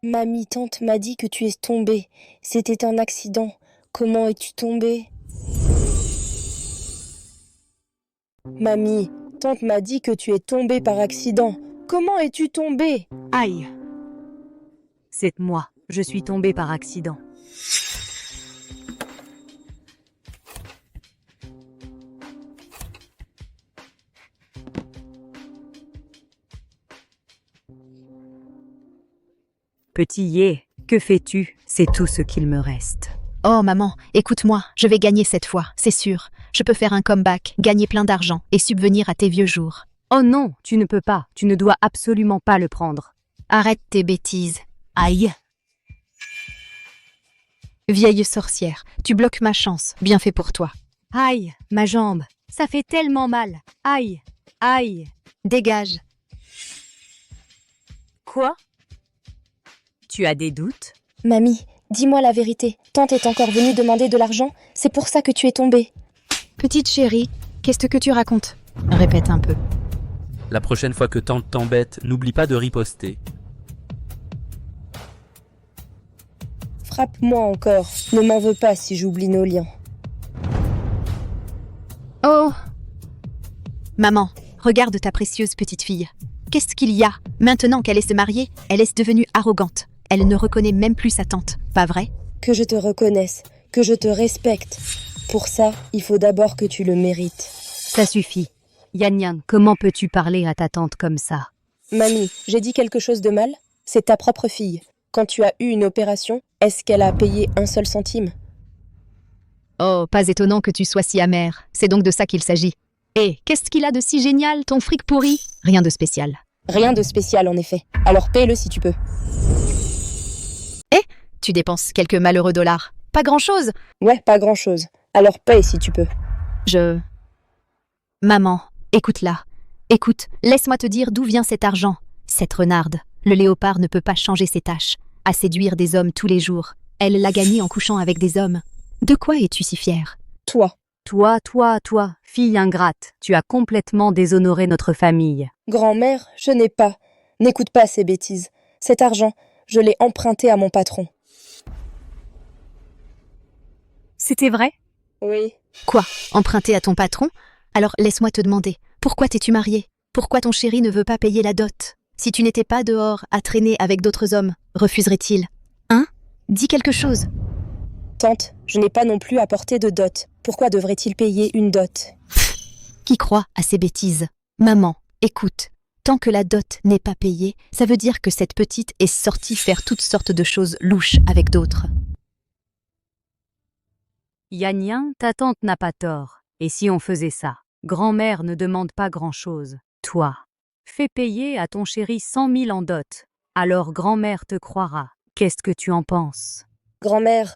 Mamie, tante m'a dit que tu es tombée. C'était un accident. Comment es-tu tombée? Mamie, tante m'a dit que tu es tombée par accident. Comment es-tu tombée? Aïe! C'est moi, je suis tombée par accident. Petit Ye, que fais-tu? C'est tout ce qu'il me reste. Oh maman, écoute-moi, je vais gagner cette fois, c'est sûr. Je peux faire un comeback, gagner plein d'argent et subvenir à tes vieux jours. Oh non, tu ne peux pas, tu ne dois absolument pas le prendre. Arrête tes bêtises. Aïe! Vieille sorcière, tu bloques ma chance, bien fait pour toi. Aïe, ma jambe, ça fait tellement mal. Aïe, aïe. Dégage. Quoi? Tu as des doutes? Mamie, dis-moi la vérité. Tante est encore venue demander de l'argent? C'est pour ça que tu es tombée. Petite chérie, qu'est-ce que tu racontes? Répète un peu. La prochaine fois que tante t'embête, n'oublie pas de riposter. Frappe-moi encore. Ne m'en veux pas si j'oublie nos liens. Oh! Maman, regarde ta précieuse petite fille. Qu'est-ce qu'il y a? Maintenant qu'elle est se marier, elle est devenue arrogante. Elle ne reconnaît même plus sa tante, pas vrai? Que je te reconnaisse, que je te respecte. Pour ça, il faut d'abord que tu le mérites. Ça suffit. Yan Yan, comment peux-tu parler à ta tante comme ça? Mamie, j'ai dit quelque chose de mal? C'est ta propre fille. Quand tu as eu une opération, est-ce qu'elle a payé un seul centime? Oh, pas étonnant que tu sois si amère. C'est donc de ça qu'il s'agit. Hé, qu'est-ce qu'il a de si génial, ton fric pourri? Rien de spécial. Rien de spécial, en effet. Alors paye-le si tu peux. Tu dépenses quelques malheureux dollars. Pas grand-chose. Ouais, pas grand-chose. Alors paye si tu peux. Maman, écoute-la. Écoute, laisse-moi te dire d'où vient cet argent. Cette renarde. Le léopard ne peut pas changer ses tâches. À séduire des hommes tous les jours. Elle l'a gagné en couchant avec des hommes. De quoi es-tu si fière? Toi. Toi, fille ingrate, tu as complètement déshonoré notre famille. Grand-mère, je n'ai pas. N'écoute pas ces bêtises. Cet argent, je l'ai emprunté à mon patron. C'était vrai? Oui. Quoi? Emprunté à ton patron? Alors laisse-moi te demander, pourquoi t'es-tu mariée? Pourquoi ton chéri ne veut pas payer la dot? Si tu n'étais pas dehors à traîner avec d'autres hommes, refuserait-il? Hein? Dis quelque chose. Tante, je n'ai pas non plus apporté de dot. Pourquoi devrait-il payer une dot? Qui croit à ces bêtises? Maman, écoute. Tant que la dot n'est pas payée, ça veut dire que cette petite est sortie faire toutes sortes de choses louches avec d'autres. Yan Yan, ta tante n'a pas tort. Et si on faisait ça? Grand-mère ne demande pas grand-chose. Toi, fais payer à ton chéri 100 000 en dot. Alors grand-mère te croira. Qu'est-ce que tu en penses? Grand-mère,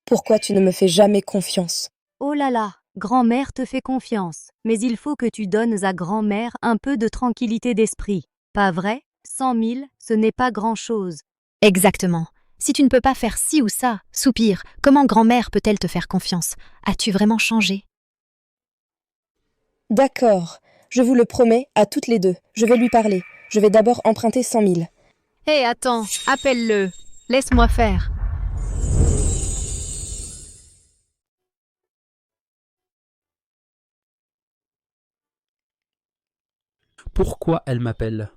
pourquoi tu ne me fais jamais confiance? Oh là là, grand-mère te fait confiance. Mais il faut que tu donnes à grand-mère un peu de tranquillité d'esprit. Pas vrai? 100 000, ce n'est pas grand-chose. Exactement. Si tu ne peux pas faire ci ou ça, soupire, comment grand-mère peut-elle te faire confiance? As-tu vraiment changé? D'accord, je vous le promets à toutes les deux. Je vais lui parler. Je vais d'abord emprunter 100 000. Hé, attends, appelle-le. Laisse-moi faire. Pourquoi elle m'appelle?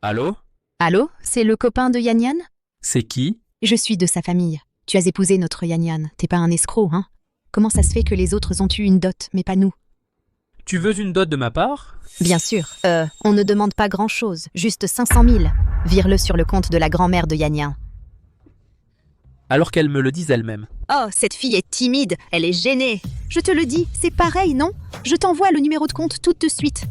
Allô? Allô, c'est le copain de Yan Yan? C'est qui? Je suis de sa famille. Tu as épousé notre Yan Yan. T'es pas un escroc, hein? Comment ça se fait que les autres ont eu une dot, mais pas nous? Tu veux une dot de ma part? Bien sûr. On ne demande pas grand-chose, juste 500 000. Vire-le sur le compte de la grand-mère de Yan Yan. Alors qu'elle me le dise elle-même. Oh, cette fille est timide, elle est gênée. Je te le dis, c'est pareil, non? Je t'envoie le numéro de compte tout de suite.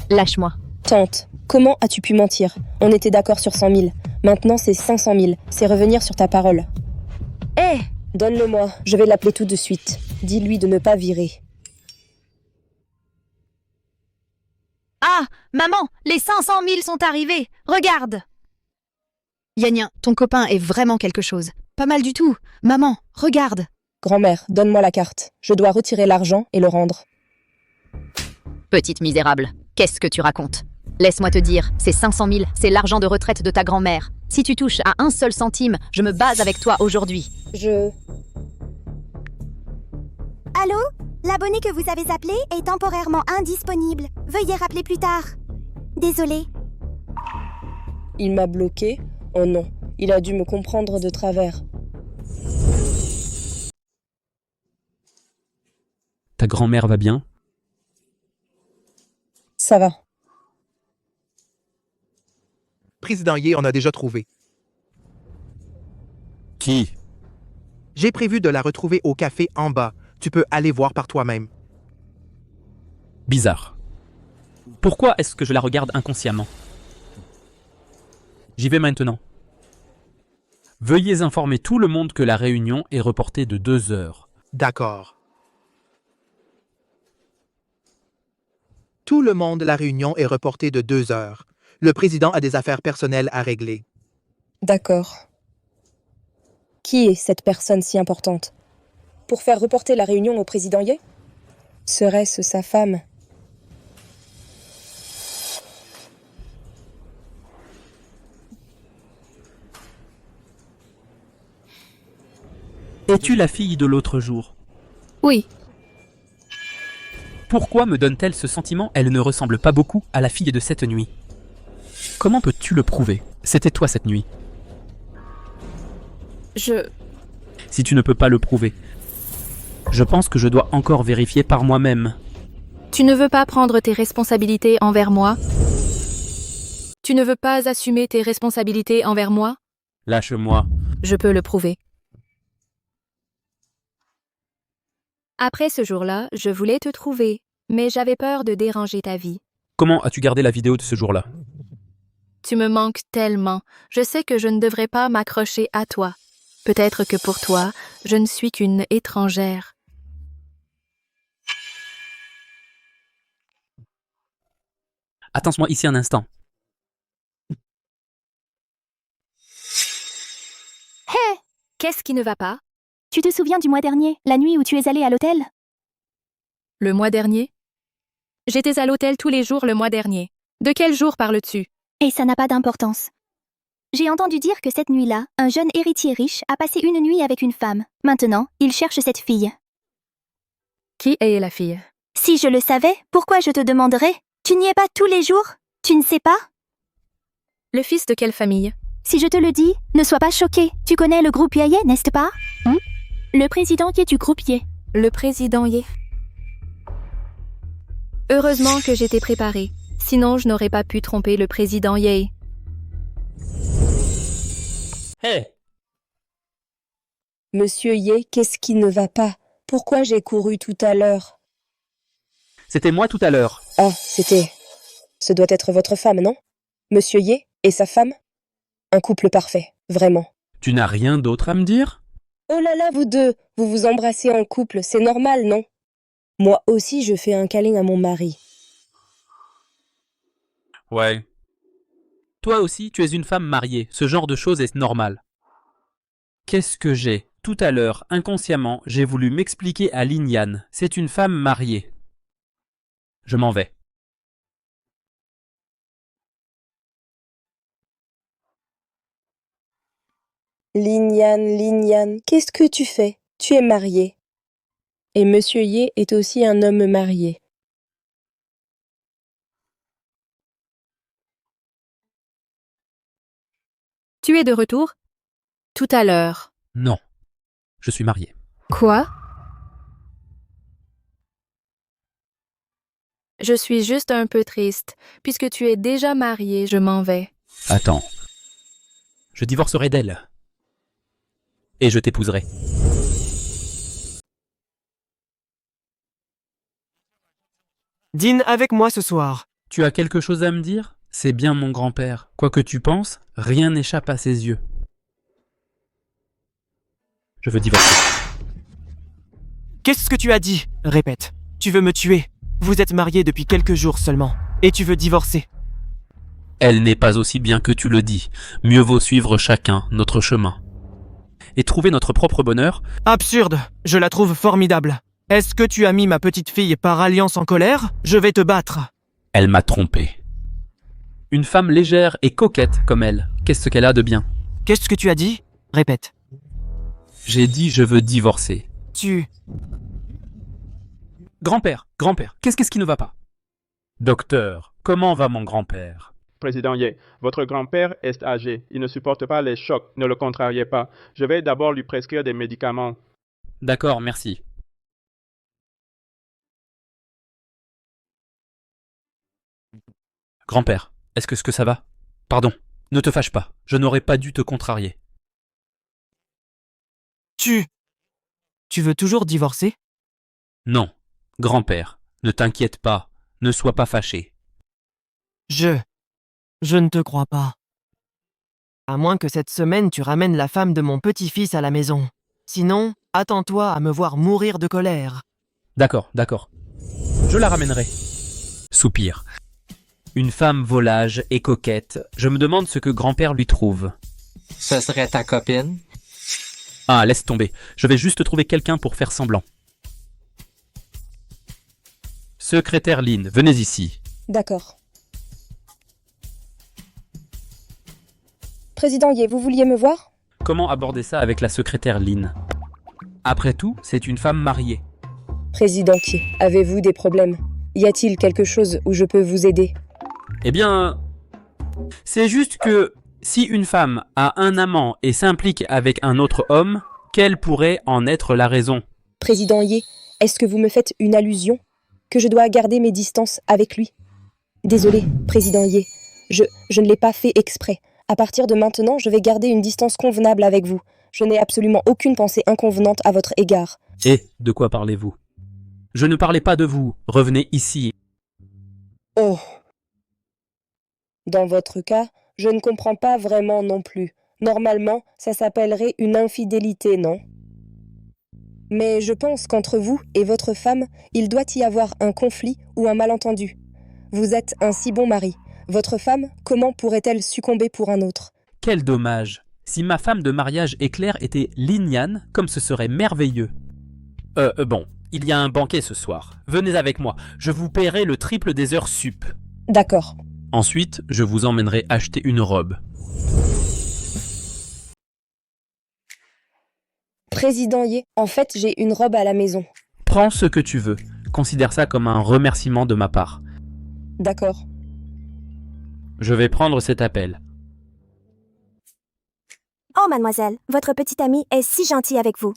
Lâche-moi. Tante, comment as-tu pu mentir? On était d'accord sur 100 000. Maintenant, c'est 500 000. C'est revenir sur ta parole. Hé! Donne-le-moi, je vais l'appeler tout de suite. Dis-lui de ne pas virer. Ah, maman, les 500 000 sont arrivés. Regarde. Yan Yan, ton copain est vraiment quelque chose. Pas mal du tout. Maman, regarde. Grand-mère, donne-moi la carte. Je dois retirer l'argent et le rendre. Petite misérable, qu'est-ce que tu racontes? Laisse-moi te dire, ces 500 000, c'est l'argent de retraite de ta grand-mère. Si tu touches à un seul centime, je me base avec toi aujourd'hui. Allô? L'abonné que vous avez appelé est temporairement indisponible. Veuillez rappeler plus tard. Désolée. Il m'a bloqué? Oh non, il a dû me comprendre de travers. Ta grand-mère va bien? Ça va. Président Ye, on a déjà trouvé. Qui? J'ai prévu de la retrouver au café en bas. Tu peux aller voir par toi-même. Bizarre. Pourquoi est-ce que je la regarde inconsciemment? J'y vais maintenant. Veuillez informer tout le monde que la réunion est reportée de 2 heures. D'accord. Tout le monde, la réunion est reportée de 2 heures. Le président a des affaires personnelles à régler. D'accord. Qui est cette personne si importante? Pour faire reporter la réunion au président Ye? Serait-ce sa femme? Es-tu la fille de l'autre jour? Oui. Pourquoi me donne-t-elle ce sentiment? Elle ne ressemble pas beaucoup à la fille de cette nuit. Comment peux-tu le prouver? C'était toi cette nuit. Je... Si tu ne peux pas le prouver, je pense que je dois encore vérifier par moi-même. Tu ne veux pas prendre tes responsabilités envers moi? Tu ne veux pas assumer tes responsabilités envers moi? Lâche-moi. Je peux le prouver. Après ce jour-là, je voulais te trouver, mais j'avais peur de déranger ta vie. Comment as-tu gardé la vidéo de ce jour-là? Tu me manques tellement. Je sais que je ne devrais pas m'accrocher à toi. Peut-être que pour toi, je ne suis qu'une étrangère. Attends-moi ici un instant. Hé! Qu'est-ce qui ne va pas? Tu te souviens du mois dernier, la nuit où tu es allé à l'hôtel? Le mois dernier? J'étais à l'hôtel tous les jours le mois dernier. De quel jour parles-tu? Et ça n'a pas d'importance. J'ai entendu dire que cette nuit-là, un jeune héritier riche a passé une nuit avec une femme. Maintenant, il cherche cette fille. Qui est la fille? Si je le savais, pourquoi je te demanderais? Tu n'y es pas tous les jours? Tu ne sais pas? Le fils de quelle famille? Si je te le dis, ne sois pas choqué. Tu connais le groupe Ye, n'est-ce pas? Le président Ye du groupe Ye. Le président Ye. Heureusement que j'étais préparée. Sinon, je n'aurais pas pu tromper le président Ye. Hé! Monsieur Ye, qu'est-ce qui ne va pas? Pourquoi j'ai couru tout à l'heure? C'était moi tout à l'heure. Ah, c'était... Ce doit être votre femme, non? Monsieur Ye et sa femme? Un couple parfait, vraiment. Tu n'as rien d'autre à me dire? Oh là là, vous deux, vous vous embrassez en couple, c'est normal, non? Moi aussi, je fais un câlin à mon mari. Ouais. Toi aussi, tu es une femme mariée. Ce genre de choses est normal. Qu'est-ce que j'ai? Tout à l'heure, inconsciemment, j'ai voulu m'expliquer à Lin-Yan. C'est une femme mariée. Je m'en vais. Lin-Yan, qu'est-ce que tu fais? Tu es marié. Et Monsieur Ye est aussi un homme marié. Tu es de retour? Tout à l'heure. Non. Je suis marié. Quoi? Je suis juste un peu triste. Puisque tu es déjà marié, je m'en vais. Attends. Je divorcerai d'elle. Et je t'épouserai. Dîne avec moi ce soir. Tu as quelque chose à me dire? C'est bien mon grand-père. Quoi que tu penses, rien n'échappe à ses yeux. Je veux divorcer. Qu'est-ce que tu as dit? Répète. Tu veux me tuer. Vous êtes mariés depuis quelques jours seulement. Et tu veux divorcer. Elle n'est pas aussi bien que tu le dis. Mieux vaut suivre chacun notre chemin. Et trouver notre propre bonheur. Absurde. Je la trouve formidable. Est-ce que tu as mis ma petite fille par alliance en colère? Je vais te battre. Elle m'a trompé. Une femme légère et coquette comme elle, qu'est-ce qu'elle a de bien? Qu'est-ce que tu as dit? Répète. J'ai dit je veux divorcer. Tu... Grand-père, qu'est-ce qui ne va pas? Docteur, comment va mon grand-père? Président Ye, votre grand-père est âgé. Il ne supporte pas les chocs. Ne le contrariez pas. Je vais d'abord lui prescrire des médicaments. D'accord, merci. Grand-père, est-ce que ça va? Pardon, ne te fâche pas. Je n'aurais pas dû te contrarier. Tu veux toujours divorcer? Non, grand-père, ne t'inquiète pas. Ne sois pas fâché. Je ne te crois pas. À moins que cette semaine tu ramènes la femme de mon petit-fils à la maison. Sinon, attends-toi à me voir mourir de colère. D'accord. Je la ramènerai. Soupir. Une femme volage et coquette. Je me demande ce que grand-père lui trouve. Ce serait ta copine? Ah, laisse tomber. Je vais juste trouver quelqu'un pour faire semblant. Secrétaire Lynn, venez ici. D'accord. Président Ye, vous vouliez me voir? Comment aborder ça avec la secrétaire Lynn? Après tout, c'est une femme mariée. Président Ye, avez-vous des problèmes? Y a-t-il quelque chose où je peux vous aider? Eh bien, c'est juste que si une femme a un amant et s'implique avec un autre homme, quelle pourrait en être la raison? Président Ye, est-ce que vous me faites une allusion? Que je dois garder mes distances avec lui? Désolé, Président Ye, je ne l'ai pas fait exprès. À partir de maintenant, je vais garder une distance convenable avec vous. Je n'ai absolument aucune pensée inconvenante à votre égard. Et de quoi parlez-vous? Je ne parlais pas de vous. Revenez ici. Oh. Dans votre cas, je ne comprends pas vraiment non plus. Normalement, ça s'appellerait une infidélité, non? Mais je pense qu'entre vous et votre femme, il doit y avoir un conflit ou un malentendu. Vous êtes un si bon mari. Votre femme, comment pourrait-elle succomber pour un autre? Quel dommage. Si ma femme de mariage éclair était Lynn Yan, comme ce serait merveilleux. Bon, il y a un banquet ce soir. Venez avec moi, je vous paierai le triple des heures sup. D'accord. Ensuite, je vous emmènerai acheter une robe. Président Ye, en fait, j'ai une robe à la maison. Prends ce que tu veux. Considère ça comme un remerciement de ma part. D'accord. Je vais prendre cet appel. Oh, mademoiselle, votre petit ami est si gentil avec vous.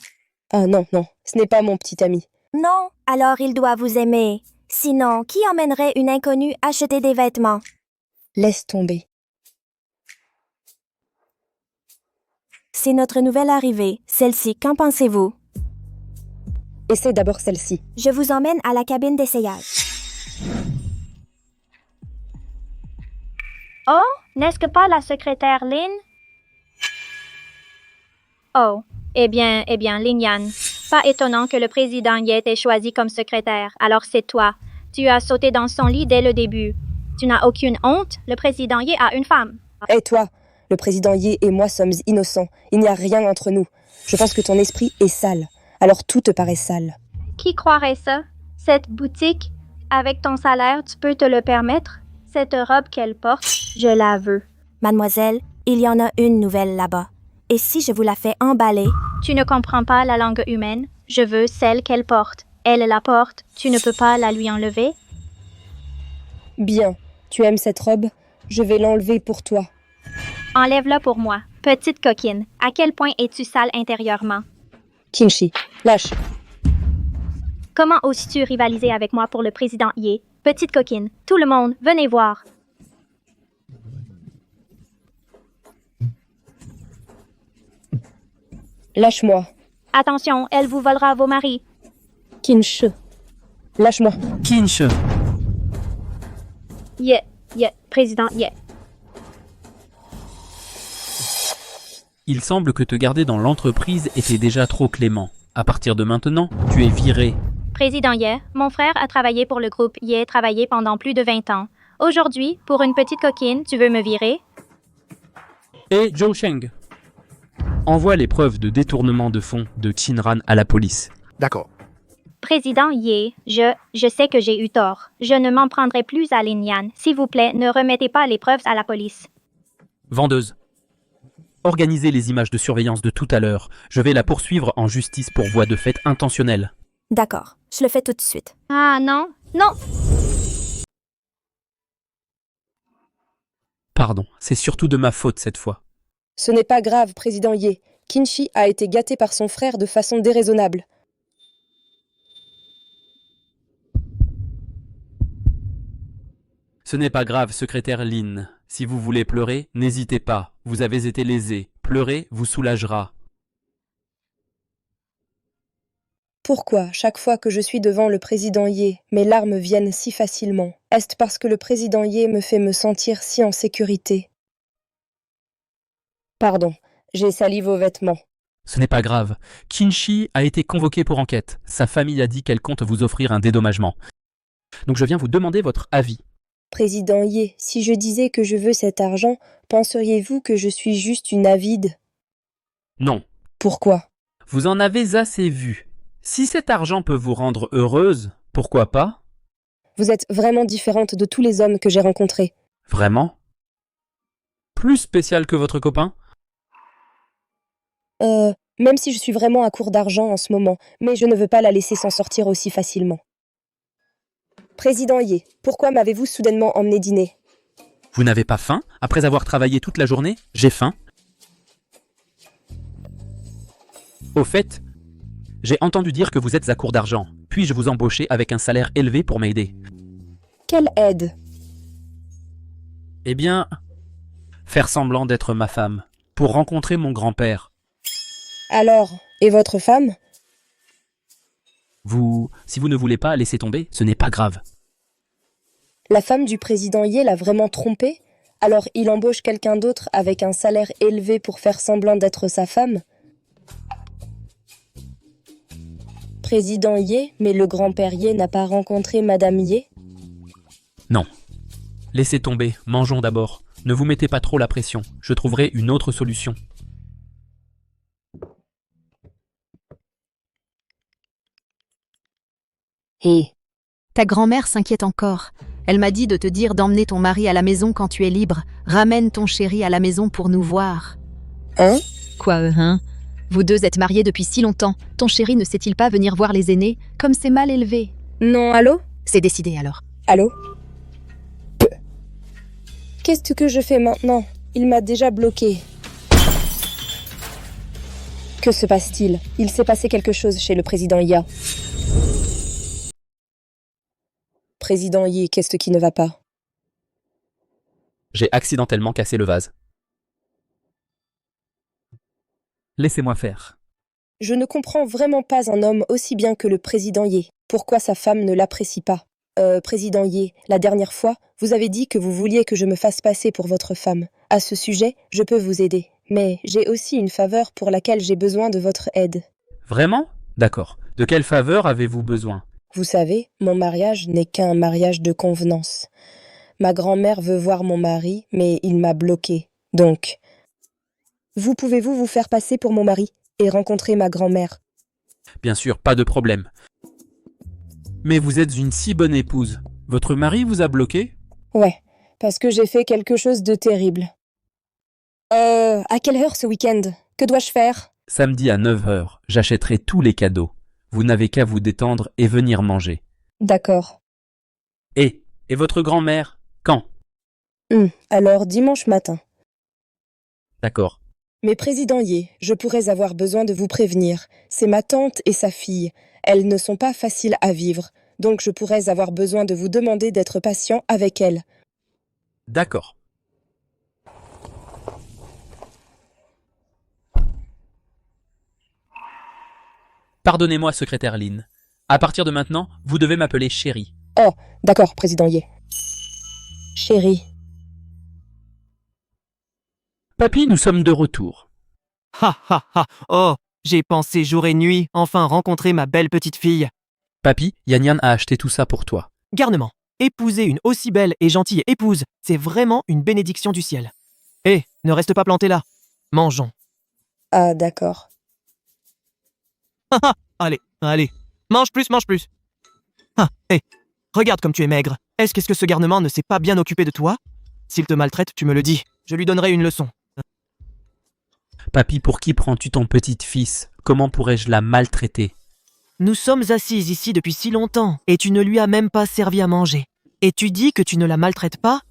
Ah non, non, ce n'est pas mon petit ami. Non, alors il doit vous aimer. Sinon, qui emmènerait une inconnue acheter des vêtements? Laisse tomber. C'est notre nouvelle arrivée. Celle-ci, qu'en pensez-vous? Essaie d'abord celle-ci. Je vous emmène à la cabine d'essayage. Oh, n'est-ce que pas la secrétaire Lynn? Oh, eh bien, Lynn Yan. Pas étonnant que le président Ye t'ait choisi comme secrétaire, alors c'est toi. Tu as sauté dans son lit dès le début. Tu n'as aucune honte, le président Ye a une femme. Et toi, le président Ye et moi sommes innocents. Il n'y a rien entre nous. Je pense que ton esprit est sale. Alors tout te paraît sale. Qui croirait ça? Cette boutique, avec ton salaire, tu peux te le permettre? Cette robe qu'elle porte, je la veux. Mademoiselle, il y en a une nouvelle là-bas. Et si je vous la fais emballer? Tu ne comprends pas la langue humaine. Je veux celle qu'elle porte. Elle la porte. Tu ne peux pas la lui enlever? Bien. Tu aimes cette robe? Je vais l'enlever pour toi. Enlève-la pour moi. Petite coquine, à quel point es-tu sale intérieurement? Kinshi, lâche. Comment oses-tu rivaliser avec moi pour le président Ye? Petite coquine, tout le monde, venez voir. Lâche-moi. Attention, elle vous volera vos maris. Kinsh. Lâche-moi. Kinsh. Ye, président Ye. Il semble que te garder dans l'entreprise était déjà trop clément. À partir de maintenant, tu es viré. Président Ye, mon frère a travaillé pour le groupe Ye travaillé pendant plus de 20 ans. Aujourd'hui, pour une petite coquine, tu veux me virer? Et Zhou Sheng, envoie les preuves de détournement de fonds de Qinran à la police. D'accord. Président Ye, je sais que j'ai eu tort. Je ne m'en prendrai plus à Lynn Yan. S'il vous plaît, ne remettez pas les preuves à la police. Vendeuse. Organisez les images de surveillance de tout à l'heure. Je vais la poursuivre en justice pour voie de fait intentionnelle. D'accord, je le fais tout de suite. Ah non, non! Pardon, c'est surtout de ma faute cette fois. Ce n'est pas grave, président Ye. Kinshi a été gâté par son frère de façon déraisonnable. Ce n'est pas grave, secrétaire Lynn. Si vous voulez pleurer, n'hésitez pas. Vous avez été lésé. Pleurer vous soulagera. Pourquoi, chaque fois que je suis devant le président Ye, mes larmes viennent si facilement? Est-ce parce que le président Ye me fait me sentir si en sécurité? Pardon, j'ai sali vos vêtements. Ce n'est pas grave. Kinshi a été convoqué pour enquête. Sa famille a dit qu'elle compte vous offrir un dédommagement. Donc je viens vous demander votre avis. Président Ye, si je disais que je veux cet argent, penseriez-vous que je suis juste une avide? Non. Pourquoi? Vous en avez assez vu. Si cet argent peut vous rendre heureuse, pourquoi pas? Vous êtes vraiment différente de tous les hommes que j'ai rencontrés. Vraiment? Plus spécial que votre copain? Même si je suis vraiment à court d'argent en ce moment, mais je ne veux pas la laisser s'en sortir aussi facilement. Président Ye, pourquoi m'avez-vous soudainement emmené dîner? Vous n'avez pas faim? Après avoir travaillé toute la journée, j'ai faim. Au fait, j'ai entendu dire que vous êtes à court d'argent. Puis-je vous embaucher avec un salaire élevé pour m'aider? Quelle aide? Eh bien, faire semblant d'être ma femme, pour rencontrer mon grand-père. Alors, et votre femme? Si vous ne voulez pas laisser tomber, ce n'est pas grave. La femme du président Ye l'a vraiment trompé? Alors il embauche quelqu'un d'autre avec un salaire élevé pour faire semblant d'être sa femme? Président Ye, mais le grand-père Ye n'a pas rencontré Madame Ye? Non. Laissez tomber, mangeons d'abord. Ne vous mettez pas trop la pression, je trouverai une autre solution. Hé, ta grand-mère s'inquiète encore. Elle m'a dit de te dire d'emmener ton mari à la maison quand tu es libre. Ramène ton chéri à la maison pour nous voir. Hein? Quoi, hein? Vous deux êtes mariés depuis si longtemps. Ton chéri ne sait-il pas venir voir les aînés, comme c'est mal élevé? Non, allô? C'est décidé alors. Allô? Qu'est-ce que je fais maintenant? Il m'a déjà bloqué. Que se passe-t-il? Il s'est passé quelque chose chez le président Ya. Président Yi, qu'est-ce qui ne va pas? J'ai accidentellement cassé le vase. Laissez-moi faire. Je ne comprends vraiment pas un homme aussi bien que le président Yi. Pourquoi sa femme ne l'apprécie pas? Président Yi, la dernière fois, vous avez dit que vous vouliez que je me fasse passer pour votre femme. À ce sujet, je peux vous aider. Mais j'ai aussi une faveur pour laquelle j'ai besoin de votre aide. Vraiment? D'accord. De quelle faveur avez-vous besoin? Vous savez, mon mariage n'est qu'un mariage de convenance. Ma grand-mère veut voir mon mari, mais il m'a bloqué. Donc, pouvez-vous vous faire passer pour mon mari et rencontrer ma grand-mère? Bien sûr, pas de problème. Mais vous êtes une si bonne épouse. Votre mari vous a bloqué? Ouais, parce que j'ai fait quelque chose de terrible. À quelle heure ce week-end? Que dois-je faire? Samedi à 9h, j'achèterai tous les cadeaux. Vous n'avez qu'à vous détendre et venir manger. D'accord. Et votre grand-mère, quand? Alors dimanche matin. D'accord. Mais président Ye, je pourrais avoir besoin de vous prévenir. C'est ma tante et sa fille. Elles ne sont pas faciles à vivre, donc je pourrais avoir besoin de vous demander d'être patient avec elles. D'accord. Pardonnez-moi, secrétaire Lynn. À partir de maintenant, vous devez m'appeler chérie. Oh, d'accord, président Ye. Chérie. Papy, nous sommes de retour. Ha ha ha. Oh, j'ai pensé jour et nuit enfin rencontrer ma belle petite fille. Papy, Yann a acheté tout ça pour toi. Garnement. Épouser une aussi belle et gentille épouse, c'est vraiment une bénédiction du ciel. Hé, ne reste pas planté là. Mangeons. Ah, d'accord. Allez, allez. Mange plus, mange plus. Hé, regarde comme tu es maigre. Est-ce que ce garnement ne s'est pas bien occupé de toi? S'il te maltraite, tu me le dis. Je lui donnerai une leçon. Papy, pour qui prends-tu ton petit-fils? Comment pourrais-je la maltraiter? Nous sommes assises ici depuis si longtemps, et tu ne lui as même pas servi à manger. Et tu dis que tu ne la maltraites pas?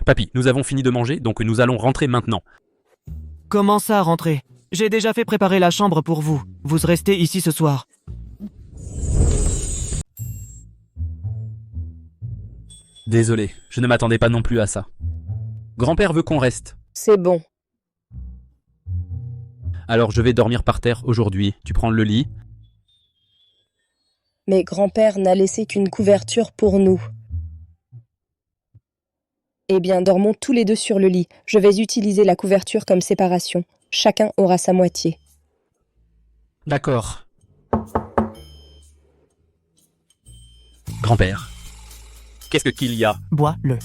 Papy, nous avons fini de manger, donc nous allons rentrer maintenant. Comment ça, rentrer? J'ai déjà fait préparer la chambre pour vous. Vous restez ici ce soir. Désolé, je ne m'attendais pas non plus à ça. Grand-père veut qu'on reste. C'est bon. Alors je vais dormir par terre aujourd'hui. Tu prends le lit? Mais grand-père n'a laissé qu'une couverture pour nous. Eh bien, dormons tous les deux sur le lit. Je vais utiliser la couverture comme séparation. Chacun aura sa moitié. D'accord. Grand-père, Qu'est-ce qu'il y a? Bois-le.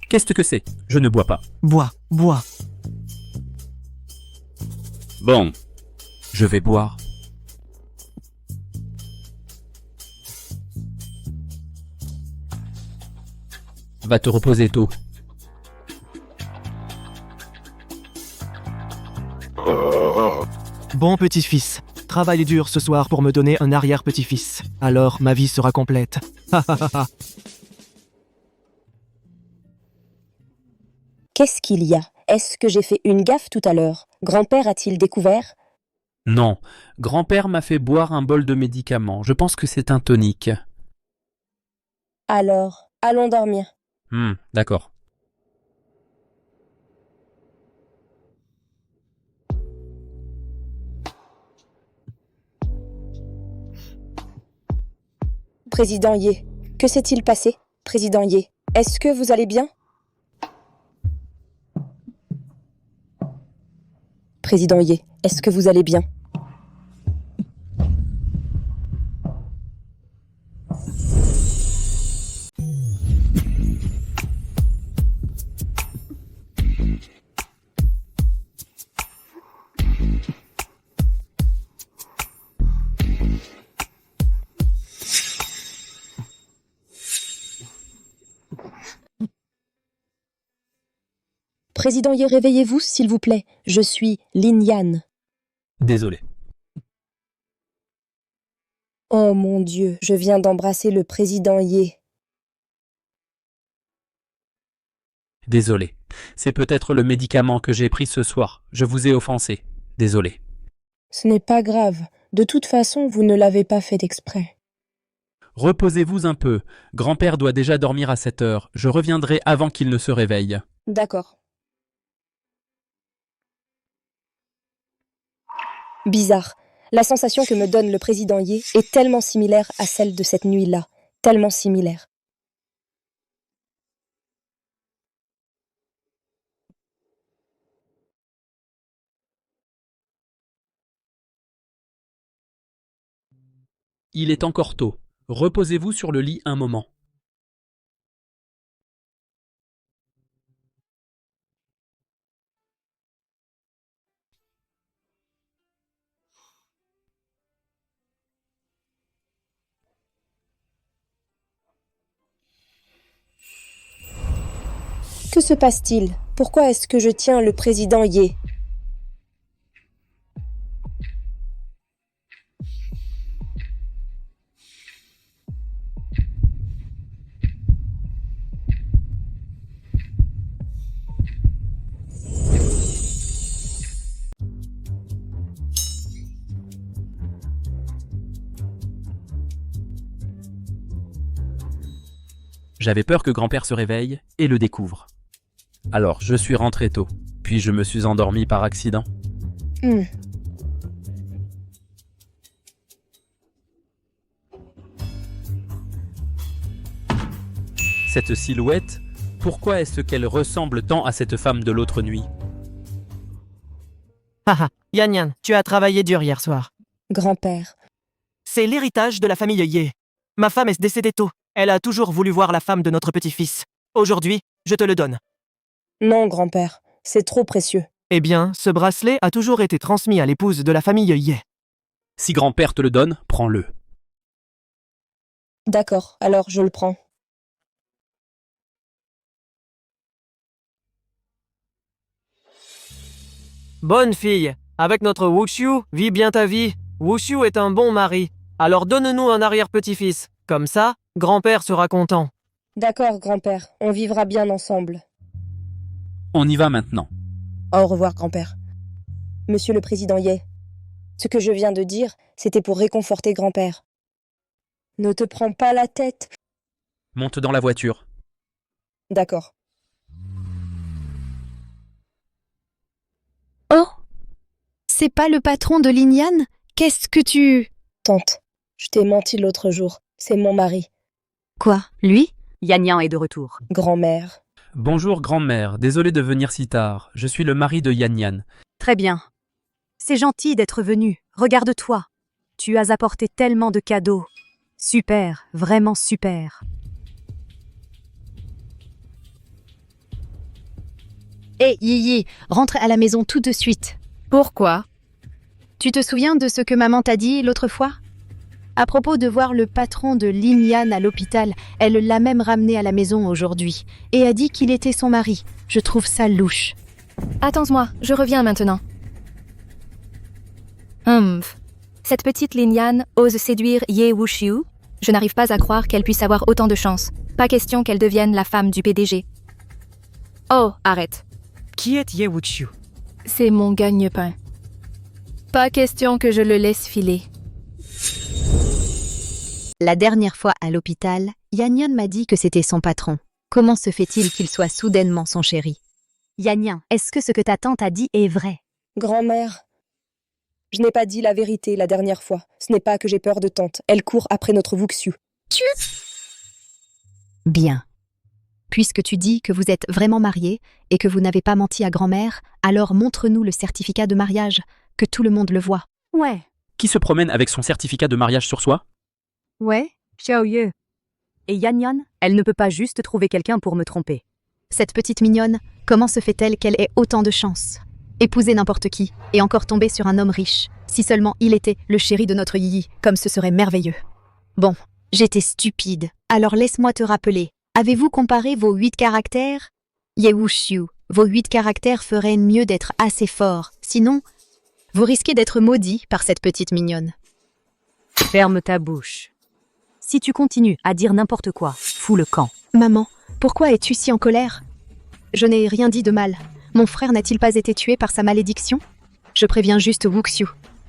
Qu'est-ce que c'est? Je ne bois pas. Bois, bois. Bon. Je vais boire. Va te reposer tôt. Bon petit-fils, travaille dur ce soir pour me donner un arrière-petit-fils. Alors ma vie sera complète. Ha ha ha ha. Qu'est-ce qu'il y a? Est-ce que j'ai fait une gaffe tout à l'heure? Grand-père a-t-il découvert? Non, grand-père m'a fait boire un bol de médicaments. Je pense que c'est un tonique. Alors, allons dormir. D'accord. Président Ye, que s'est-il passé? Président Ye, est-ce que vous allez bien? Président Ye, est-ce que vous allez bien? Président Ye, réveillez-vous, s'il vous plaît. Je suis Lin Yan. Désolé. Oh mon Dieu, je viens d'embrasser le président Ye. Désolé. C'est peut-être le médicament que j'ai pris ce soir. Je vous ai offensé. Désolé. Ce n'est pas grave. De toute façon, vous ne l'avez pas fait exprès. Reposez-vous un peu. Grand-père doit déjà dormir à 7 heures. Je reviendrai avant qu'il ne se réveille. D'accord. Bizarre. La sensation que me donne le président Ye est tellement similaire à celle de cette nuit-là. Tellement similaire. Il est encore tôt. Reposez-vous sur le lit un moment. Que se passe-t-il? Pourquoi est-ce que je tiens le président Ye? J'avais peur que grand-père se réveille et le découvre. Alors, je suis rentré tôt, puis je me suis endormi par accident. Cette silhouette, pourquoi est-ce qu'elle ressemble tant à cette femme de l'autre nuit? Haha, Yan Yan, tu as travaillé dur hier soir. Grand-père. C'est l'héritage de la famille Ye. Ma femme est décédée tôt. Elle a toujours voulu voir la femme de notre petit-fils. Aujourd'hui, je te le donne. Non, grand-père, c'est trop précieux. Eh bien, ce bracelet a toujours été transmis à l'épouse de la famille Ye. Si grand-père te le donne, prends-le. D'accord, alors je le prends. Bonne fille, avec notre Wuxiu, vis bien ta vie. Wuxiu est un bon mari. Alors donne-nous un arrière-petit-fils. Comme ça, grand-père sera content. D'accord, grand-père, on vivra bien ensemble. On y va maintenant. Au revoir, grand-père. Monsieur le président Ye, ce que je viens de dire, c'était pour réconforter grand-père. Ne te prends pas la tête. Monte dans la voiture. D'accord. Oh! C'est pas le patron de Lin Yan? Qu'est-ce que tu... Tante, je t'ai menti l'autre jour. C'est mon mari. Quoi? Lui? Yan Yan est de retour. Grand-mère. Bonjour grand-mère, désolé de venir si tard. Je suis le mari de Yan Yan. Très bien. C'est gentil d'être venu. Regarde-toi. Tu as apporté tellement de cadeaux. Super, vraiment super. Hé, Yi, rentre à la maison tout de suite. Pourquoi? Tu te souviens de ce que maman t'a dit l'autre fois? À propos de voir le patron de Lin-Yan à l'hôpital, elle l'a même ramené à la maison aujourd'hui et a dit qu'il était son mari. Je trouve ça louche. Attends-moi, je reviens maintenant. Cette petite Lin-Yan ose séduire Ye Wuxiu. Je n'arrive pas à croire qu'elle puisse avoir autant de chance. Pas question qu'elle devienne la femme du PDG. Oh, arrête. Qui est Ye Wuxiu? C'est mon gagne-pain. Pas question que je le laisse filer. La dernière fois à l'hôpital, Yanyan m'a dit que c'était son patron. Comment se fait-il qu'il soit soudainement son chéri? Yanyan, est-ce que ce que ta tante a dit est vrai? Grand-mère, je n'ai pas dit la vérité la dernière fois. Ce n'est pas que j'ai peur de tante. Elle court après notre Wuxiu. Bien. Puisque tu dis que vous êtes vraiment mariés et que vous n'avez pas menti à grand-mère, alors montre-nous le certificat de mariage, que tout le monde le voit. Ouais. Qui se promène avec son certificat de mariage sur soi? Ouais, Xiaoye. Et Yanyan, elle ne peut pas juste trouver quelqu'un pour me tromper. Cette petite mignonne, comment se fait-elle qu'elle ait autant de chance? Épouser n'importe qui, et encore tomber sur un homme riche. Si seulement il était le chéri de notre Yi, comme ce serait merveilleux. Bon, j'étais stupide, alors laisse-moi te rappeler. Avez-vous comparé vos 8 caractères? Ye Wuxiu, vos 8 caractères feraient mieux d'être assez forts. Sinon, vous risquez d'être maudit par cette petite mignonne. Ferme ta bouche. Si tu continues à dire n'importe quoi, fous le camp. Maman, pourquoi es-tu si en colère? Je n'ai rien dit de mal. Mon frère n'a-t-il pas été tué par sa malédiction? Je préviens juste Wuxiu.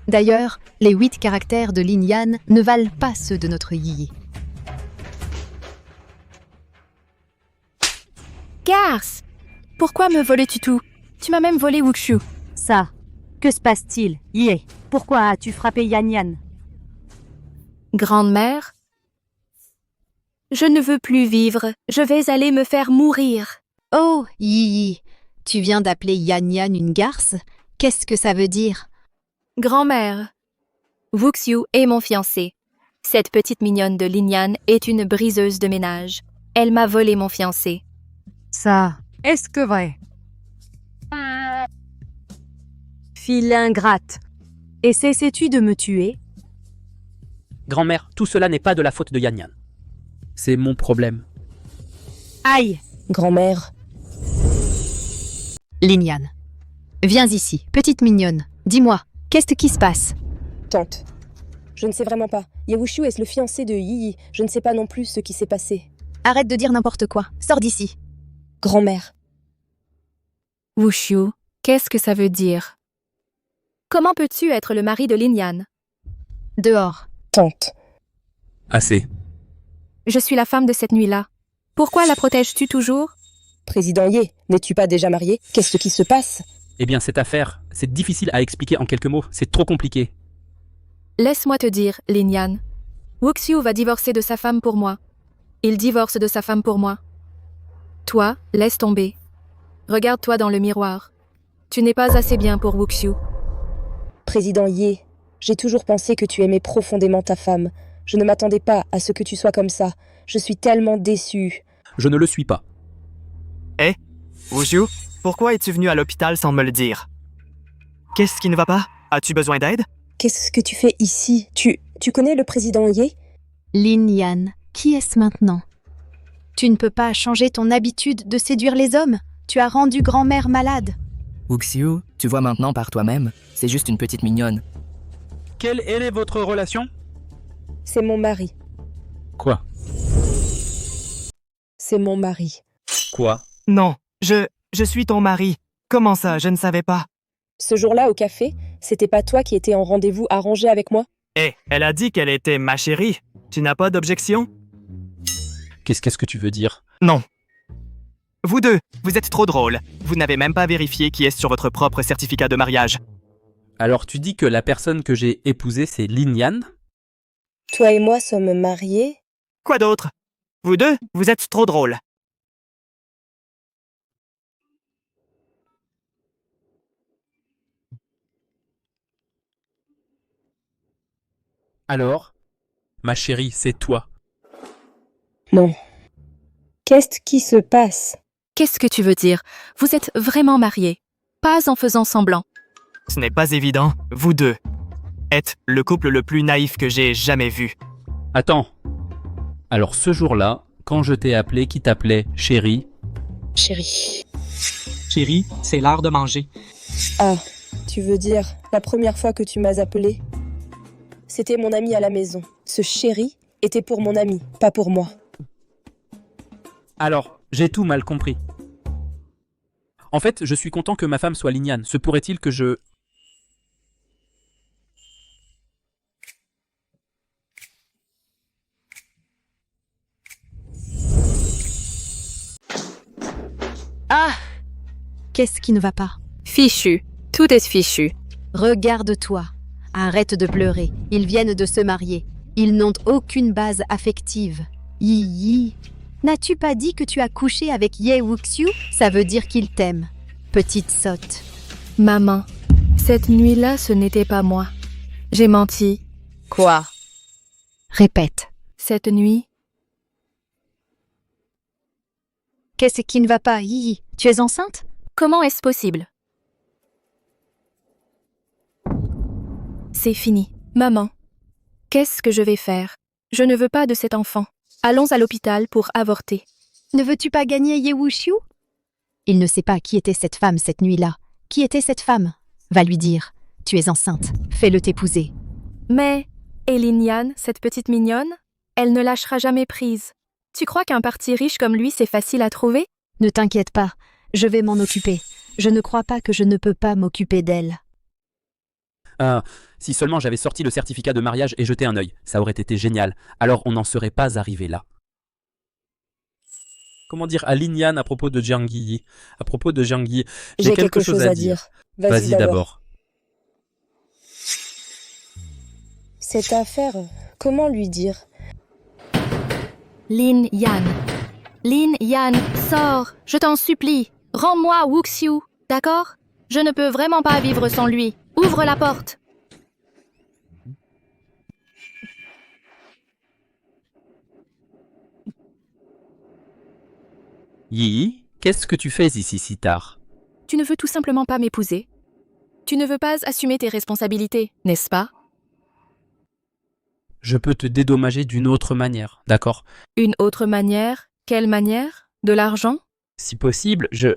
D'ailleurs, les 8 caractères de Lin-Yan ne valent pas ceux de notre Yi. Garce! Pourquoi me volais-tu tout? Tu m'as même volé Wuxiu. Ça, que se passe-t-il? Yé, pourquoi as-tu frappé Yanyan? Grande-mère? Je ne veux plus vivre. Je vais aller me faire mourir. Oh, Yi, tu viens d'appeler Yanyan une garce? Qu'est-ce que ça veut dire? Grand-mère. Wuxiu est mon fiancé. Cette petite mignonne de Lin-Yan est une briseuse de ménage. Elle m'a volé mon fiancé. Ça, est-ce que vrai? Fille ingrate. Essaies-tu de me tuer? Grand-mère, tout cela n'est pas de la faute de Yanyan. C'est mon problème. Aïe! Grand-mère. Lin-Yan, viens ici, petite mignonne. Dis-moi, qu'est-ce qui se passe? Tante. Je ne sais vraiment pas. Ye Wuxiu est le fiancé de Yi. Je ne sais pas non plus ce qui s'est passé. Arrête de dire n'importe quoi. Sors d'ici. Grand-mère. Wuxiu, qu'est-ce que ça veut dire? Comment peux-tu être le mari de Lin-Yan? Dehors. Tante. Assez. Je suis la femme de cette nuit-là. Pourquoi la protèges-tu toujours? Président Ye, n'es-tu pas déjà marié? Qu'est-ce qui se passe? Eh bien, cette affaire, c'est difficile à expliquer en quelques mots. C'est trop compliqué. Laisse-moi te dire, Lin-Yan. Wuxiu va divorcer de sa femme pour moi. Il divorce de sa femme pour moi. Toi, laisse tomber. Regarde-toi dans le miroir. Tu n'es pas assez bien pour Wuxiu. Président Ye, j'ai toujours pensé que tu aimais profondément ta femme. Je ne m'attendais pas à ce que tu sois comme ça. Je suis tellement déçue. Je ne le suis pas. Hé, Wuxiu, pourquoi es-tu venu à l'hôpital sans me le dire? Qu'est-ce qui ne va pas? As-tu besoin d'aide? Qu'est-ce que tu fais ici? Tu connais le président Ye? Lin-Yan, qui est-ce maintenant? Tu ne peux pas changer ton habitude de séduire les hommes? Tu as rendu grand-mère malade. Wuxiu, tu vois maintenant par toi-même, c'est juste une petite mignonne. Quelle est votre relation? C'est mon mari. Quoi? C'est mon mari. Quoi? Non, je suis ton mari. Comment ça, je ne savais pas? Ce jour-là, au café, c'était pas toi qui étais en rendez-vous arrangé avec moi? Hé, elle a dit qu'elle était ma chérie. Tu n'as pas d'objection? Qu'est-ce que tu veux dire? Non. Vous deux, vous êtes trop drôles. Vous n'avez même pas vérifié qui est sur votre propre certificat de mariage. Alors tu dis que la personne que j'ai épousée, c'est Lin-Yan? Toi et moi sommes mariés? Quoi d'autre? Vous deux, vous êtes trop drôles. Alors? Ma chérie, c'est toi. Non. Qu'est-ce qui se passe? Qu'est-ce que tu veux dire? Vous êtes vraiment mariés. Pas en faisant semblant. Ce n'est pas évident, vous deux êtes le couple le plus naïf que j'ai jamais vu. Attends. Alors ce jour-là, quand je t'ai appelé, qui t'appelait chérie? Chérie. Chérie, c'est l'heure de manger. Ah, tu veux dire, la première fois que tu m'as appelé, c'était mon ami à la maison. Ce chéri était pour mon ami, pas pour moi. Alors, j'ai tout mal compris. En fait, je suis content que ma femme soit Lignan. Se pourrait-il que je... Ah! Qu'est-ce qui ne va pas? Fichu. Tout est fichu. Regarde-toi. Arrête de pleurer. Ils viennent de se marier. Ils n'ont aucune base affective. Yi. N'as-tu pas dit que tu as couché avec Ye Wuxiu? Ça veut dire qu'il t'aime. Petite sotte. Maman, cette nuit-là, ce n'était pas moi. J'ai menti. Quoi? Répète. Cette nuit, Qu'est-ce qui ne va pas, Yi? Tu es enceinte? comment est-ce possible? C'est fini. Maman, qu'est-ce que je vais faire? Je ne veux pas de cet enfant. Allons à l'hôpital pour avorter. Ne veux-tu pas gagner Ye Wuxiu? Il ne sait pas qui était cette femme cette nuit-là. Qui était cette femme? Va lui dire. Tu es enceinte. Fais-le t'épouser. Mais, et Lignan, cette petite mignonne, elle ne lâchera jamais prise. Tu crois qu'un parti riche comme lui, c'est facile à trouver? Ne t'inquiète pas. Je vais m'en occuper. Je ne crois pas que je ne peux pas m'occuper d'elle. Ah, si seulement j'avais sorti le certificat de mariage et jeté un œil, ça aurait été génial. Alors on n'en serait pas arrivé là. Comment dire à Lignan à propos de Jiang Yi? À propos de Jiang Yi, j'ai quelque chose à dire. Vas-y d'abord. Cette affaire, comment lui dire? Lin Yan, sors, je t'en supplie. Rends-moi Wuxiu, d'accord? Je ne peux vraiment pas vivre sans lui. Ouvre la porte. Yi, qu'est-ce que tu fais ici si tard? Tu ne veux tout simplement pas m'épouser? Tu ne veux pas assumer tes responsabilités, n'est-ce pas? Je peux te dédommager d'une autre manière, d'accord? Une autre manière? Quelle manière? De l'argent? Si possible, je...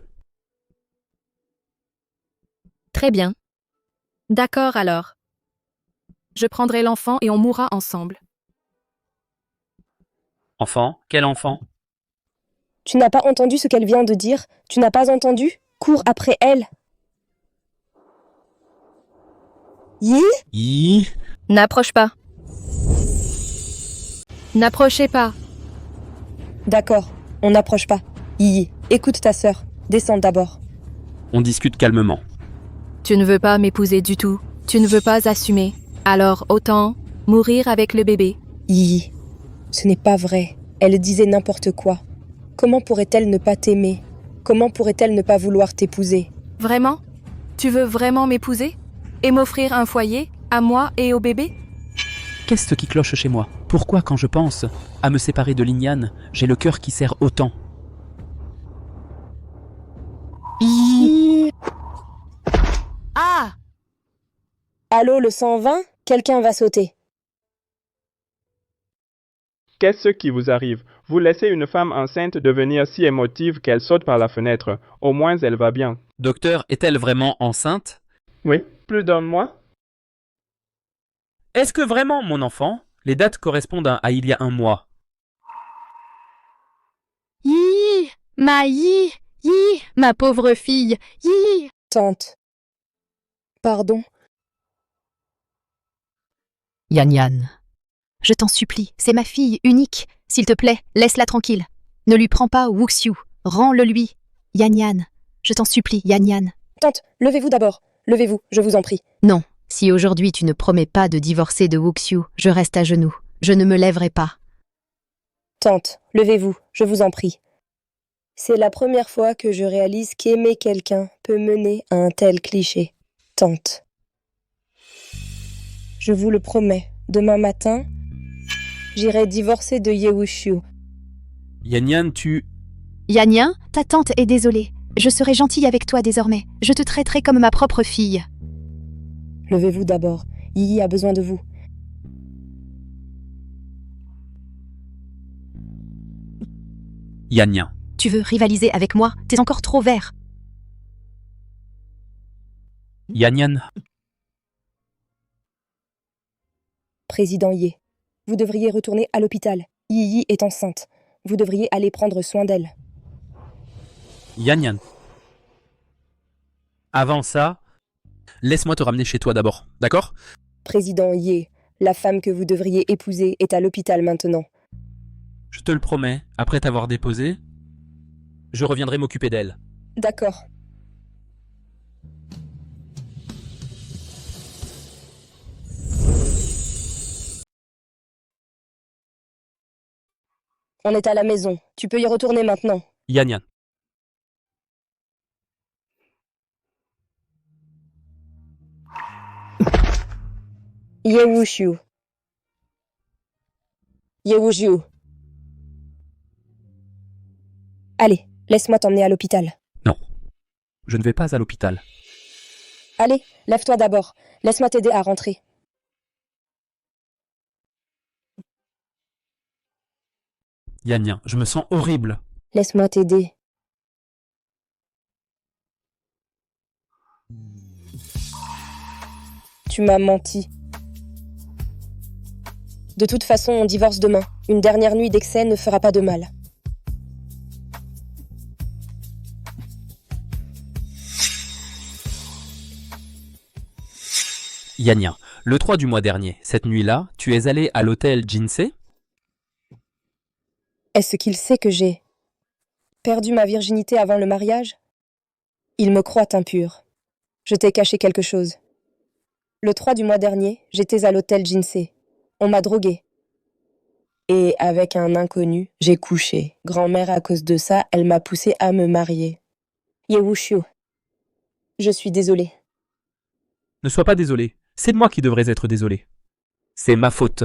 Très bien. D'accord alors. Je prendrai l'enfant et on mourra ensemble. Enfant? Quel enfant? Tu n'as pas entendu ce qu'elle vient de dire? Tu n'as pas entendu? Cours après elle. Yi? N'approche pas. N'approchez pas. D'accord, on n'approche pas. Yi, écoute ta sœur. Descends d'abord. On discute calmement. Tu ne veux pas m'épouser du tout. Tu ne veux pas assumer. Alors autant mourir avec le bébé. Yi, ce n'est pas vrai. Elle disait n'importe quoi. Comment pourrait-elle ne pas t'aimer? Comment pourrait-elle ne pas vouloir t'épouser? Vraiment? Tu veux vraiment m'épouser? Et m'offrir un foyer, à moi et au bébé? Qu'est-ce qui cloche chez moi? Pourquoi quand je pense à me séparer de Lignan, j'ai le cœur qui serre autant? Ah! Allô, le 120? Quelqu'un va sauter. Qu'est-ce qui vous arrive? Vous laissez une femme enceinte devenir si émotive qu'elle saute par la fenêtre. Au moins, elle va bien. Docteur, est-elle vraiment enceinte? Oui, plus d'un mois? Est-ce que vraiment, mon enfant? Les dates correspondent à il y a un mois. Yi! Ma pauvre fille! Yi! Tante. Pardon. Yan. Je t'en supplie, c'est ma fille unique. S'il te plaît, laisse-la tranquille. Ne lui prends pas Wuxiu. Rends-le lui. Yan. Je t'en supplie, Yan. Tante, levez-vous d'abord. Levez-vous, je vous en prie. Non, si aujourd'hui tu ne promets pas de divorcer de Wuxiu, je reste à genoux. Je ne me lèverai pas. Tante, levez-vous, je vous en prie. C'est la première fois que je réalise qu'aimer quelqu'un peut mener à un tel cliché. Tante. Je vous le promets, demain matin, j'irai divorcer de Ye Wuxiu. Yan, tu... Yanyan, ta tante est désolée. Je serai gentille avec toi désormais. Je te traiterai comme ma propre fille. Levez-vous d'abord. Yi a besoin de vous. Yanyan. Tu veux rivaliser avec moi? T'es encore trop vert. Yanyan. Président Ye, vous devriez retourner à l'hôpital. Yi est enceinte. Vous devriez aller prendre soin d'elle. Yanyan. Avant ça, laisse-moi te ramener chez toi d'abord, d'accord? Président Ye, la femme que vous devriez épouser est à l'hôpital maintenant. Je te le promets, après t'avoir déposé, je reviendrai m'occuper d'elle. D'accord. On est à la maison. Tu peux y retourner maintenant. Yanyan. Yewushu. Yewushu. Allez, laisse-moi t'emmener à l'hôpital. Non. Je ne vais pas à l'hôpital. Allez, lève-toi d'abord. Laisse-moi t'aider à rentrer. Yanyan, je me sens horrible. Laisse-moi t'aider. Tu m'as menti. De toute façon, on divorce demain. Une dernière nuit d'excès ne fera pas de mal. Yanyan, le 3 du mois dernier, cette nuit-là, tu es allé à l'hôtel Jinsei? Est-ce qu'il sait que j'ai perdu ma virginité avant le mariage? Il me croit impure. Je t'ai caché quelque chose. Le 3 du mois dernier, j'étais à l'hôtel Jinsei. On m'a droguée. Et avec un inconnu, j'ai couché. Grand-mère, à cause de ça, elle m'a poussée à me marier. Yewushu. Je suis désolée. Ne sois pas désolé. C'est moi qui devrais être désolé. C'est ma faute.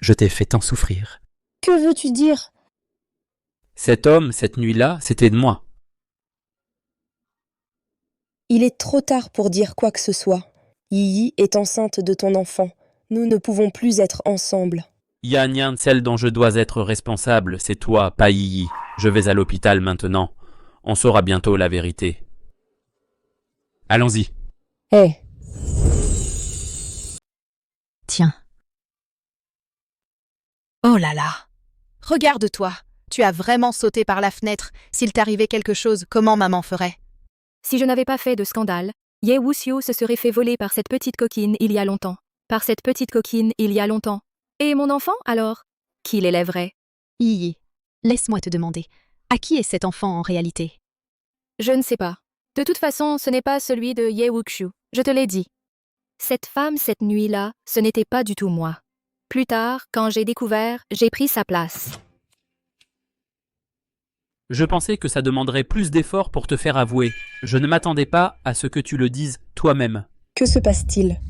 Je t'ai fait tant souffrir. Que veux-tu dire? Cet homme, cette nuit-là, c'était de moi. Il est trop tard pour dire quoi que ce soit. Yi est enceinte de ton enfant. Nous ne pouvons plus être ensemble. Yanyan, celle dont je dois être responsable, c'est toi, pas Yi. Je vais à l'hôpital maintenant. On saura bientôt la vérité. Allons-y. Hé. Tiens. Oh là là. Regarde-toi. Tu as vraiment sauté par la fenêtre. S'il t'arrivait quelque chose, comment maman ferait? Si je n'avais pas fait de scandale, Ye Wuxiu se serait fait voler par cette petite coquine il y a longtemps. Par cette petite coquine il y a longtemps. Et mon enfant, alors? Qui l'élèverait? Yi, laisse-moi te demander. À qui est cet enfant en réalité? Je ne sais pas. De toute façon, ce n'est pas celui de Ye Wuxiu. Je te l'ai dit. Cette femme, cette nuit-là, ce n'était pas du tout moi. Plus tard, quand j'ai découvert, j'ai pris sa place. Je pensais que ça demanderait plus d'efforts pour te faire avouer. Je ne m'attendais pas à ce que tu le dises toi-même. Que se passe-t-il?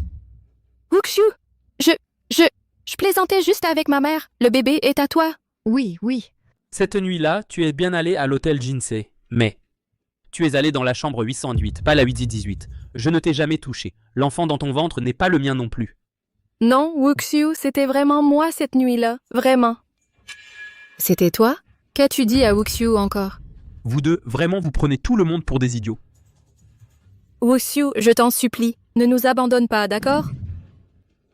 Wuxiu, je plaisantais juste avec ma mère. Le bébé est à toi. Oui, oui. Cette nuit-là, tu es bien allé à l'hôtel Jinsei. Mais tu es allé dans la chambre 808, pas la 818. Je ne t'ai jamais touché. L'enfant dans ton ventre n'est pas le mien non plus. Non, Wuxiu, c'était vraiment moi cette nuit-là. Vraiment. C'était toi? Qu'as-tu dit à Wuxiu encore? Vous deux, vraiment, vous prenez tout le monde pour des idiots. Wuxiu, je t'en supplie, ne nous abandonne pas, d'accord?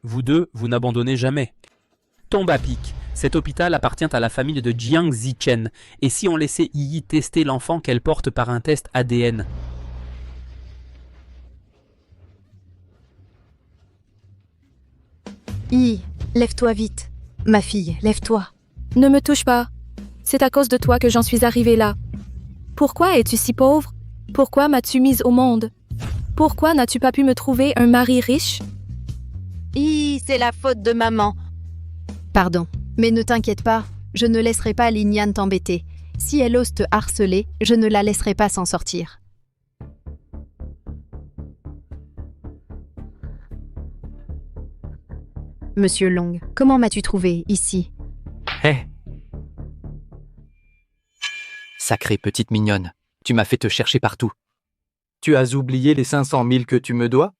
Vous deux, vous n'abandonnez jamais. Tombe à pic. Cet hôpital appartient à la famille de Jiang Zichen. Et si on laissait Yi tester l'enfant qu'elle porte par un test ADN? Yi, lève-toi vite. Ma fille, lève-toi. Ne me touche pas. C'est à cause de toi que j'en suis arrivée là. Pourquoi es-tu si pauvre? Pourquoi m'as-tu mise au monde? Pourquoi n'as-tu pas pu me trouver un mari riche? Yi, c'est la faute de maman. Pardon, mais ne t'inquiète pas, je ne laisserai pas Linyan t'embêter. Si elle ose te harceler, je ne la laisserai pas s'en sortir. Monsieur Long, comment m'as-tu trouvé ici? Hé. Sacrée petite mignonne, tu m'as fait te chercher partout. Tu as oublié les 500 000 que tu me dois?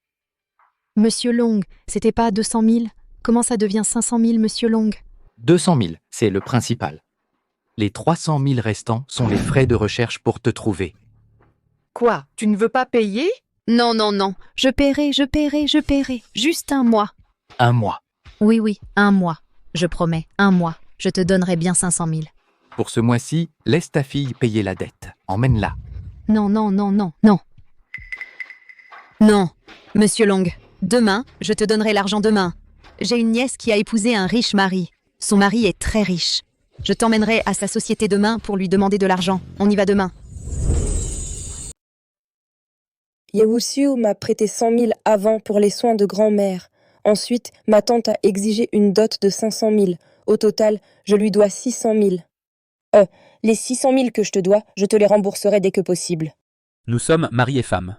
Monsieur Long, c'était pas 200 000? Comment ça devient 500 000, monsieur Long? 200 000, c'est le principal. Les 300 000 restants sont les frais de recherche pour te trouver. Quoi? Tu ne veux pas payer? Non, non, non. Je paierai. Juste un mois. Un mois. Oui, un mois. Je promets, un mois. Je te donnerai bien 500 000. Pour ce mois-ci, laisse ta fille payer la dette. Emmène-la. Non. Non, monsieur Long. Demain, je te donnerai l'argent demain. J'ai une nièce qui a épousé un riche mari. Son mari est très riche. Je t'emmènerai à sa société demain pour lui demander de l'argent. On y va demain. Yewusiu m'a prêté 100 000 avant pour les soins de grand-mère. Ensuite, ma tante a exigé une dot de 500 000. Au total, je lui dois 600 000. Les 600 000 que je te dois, je te les rembourserai dès que possible. Nous sommes mari et femme.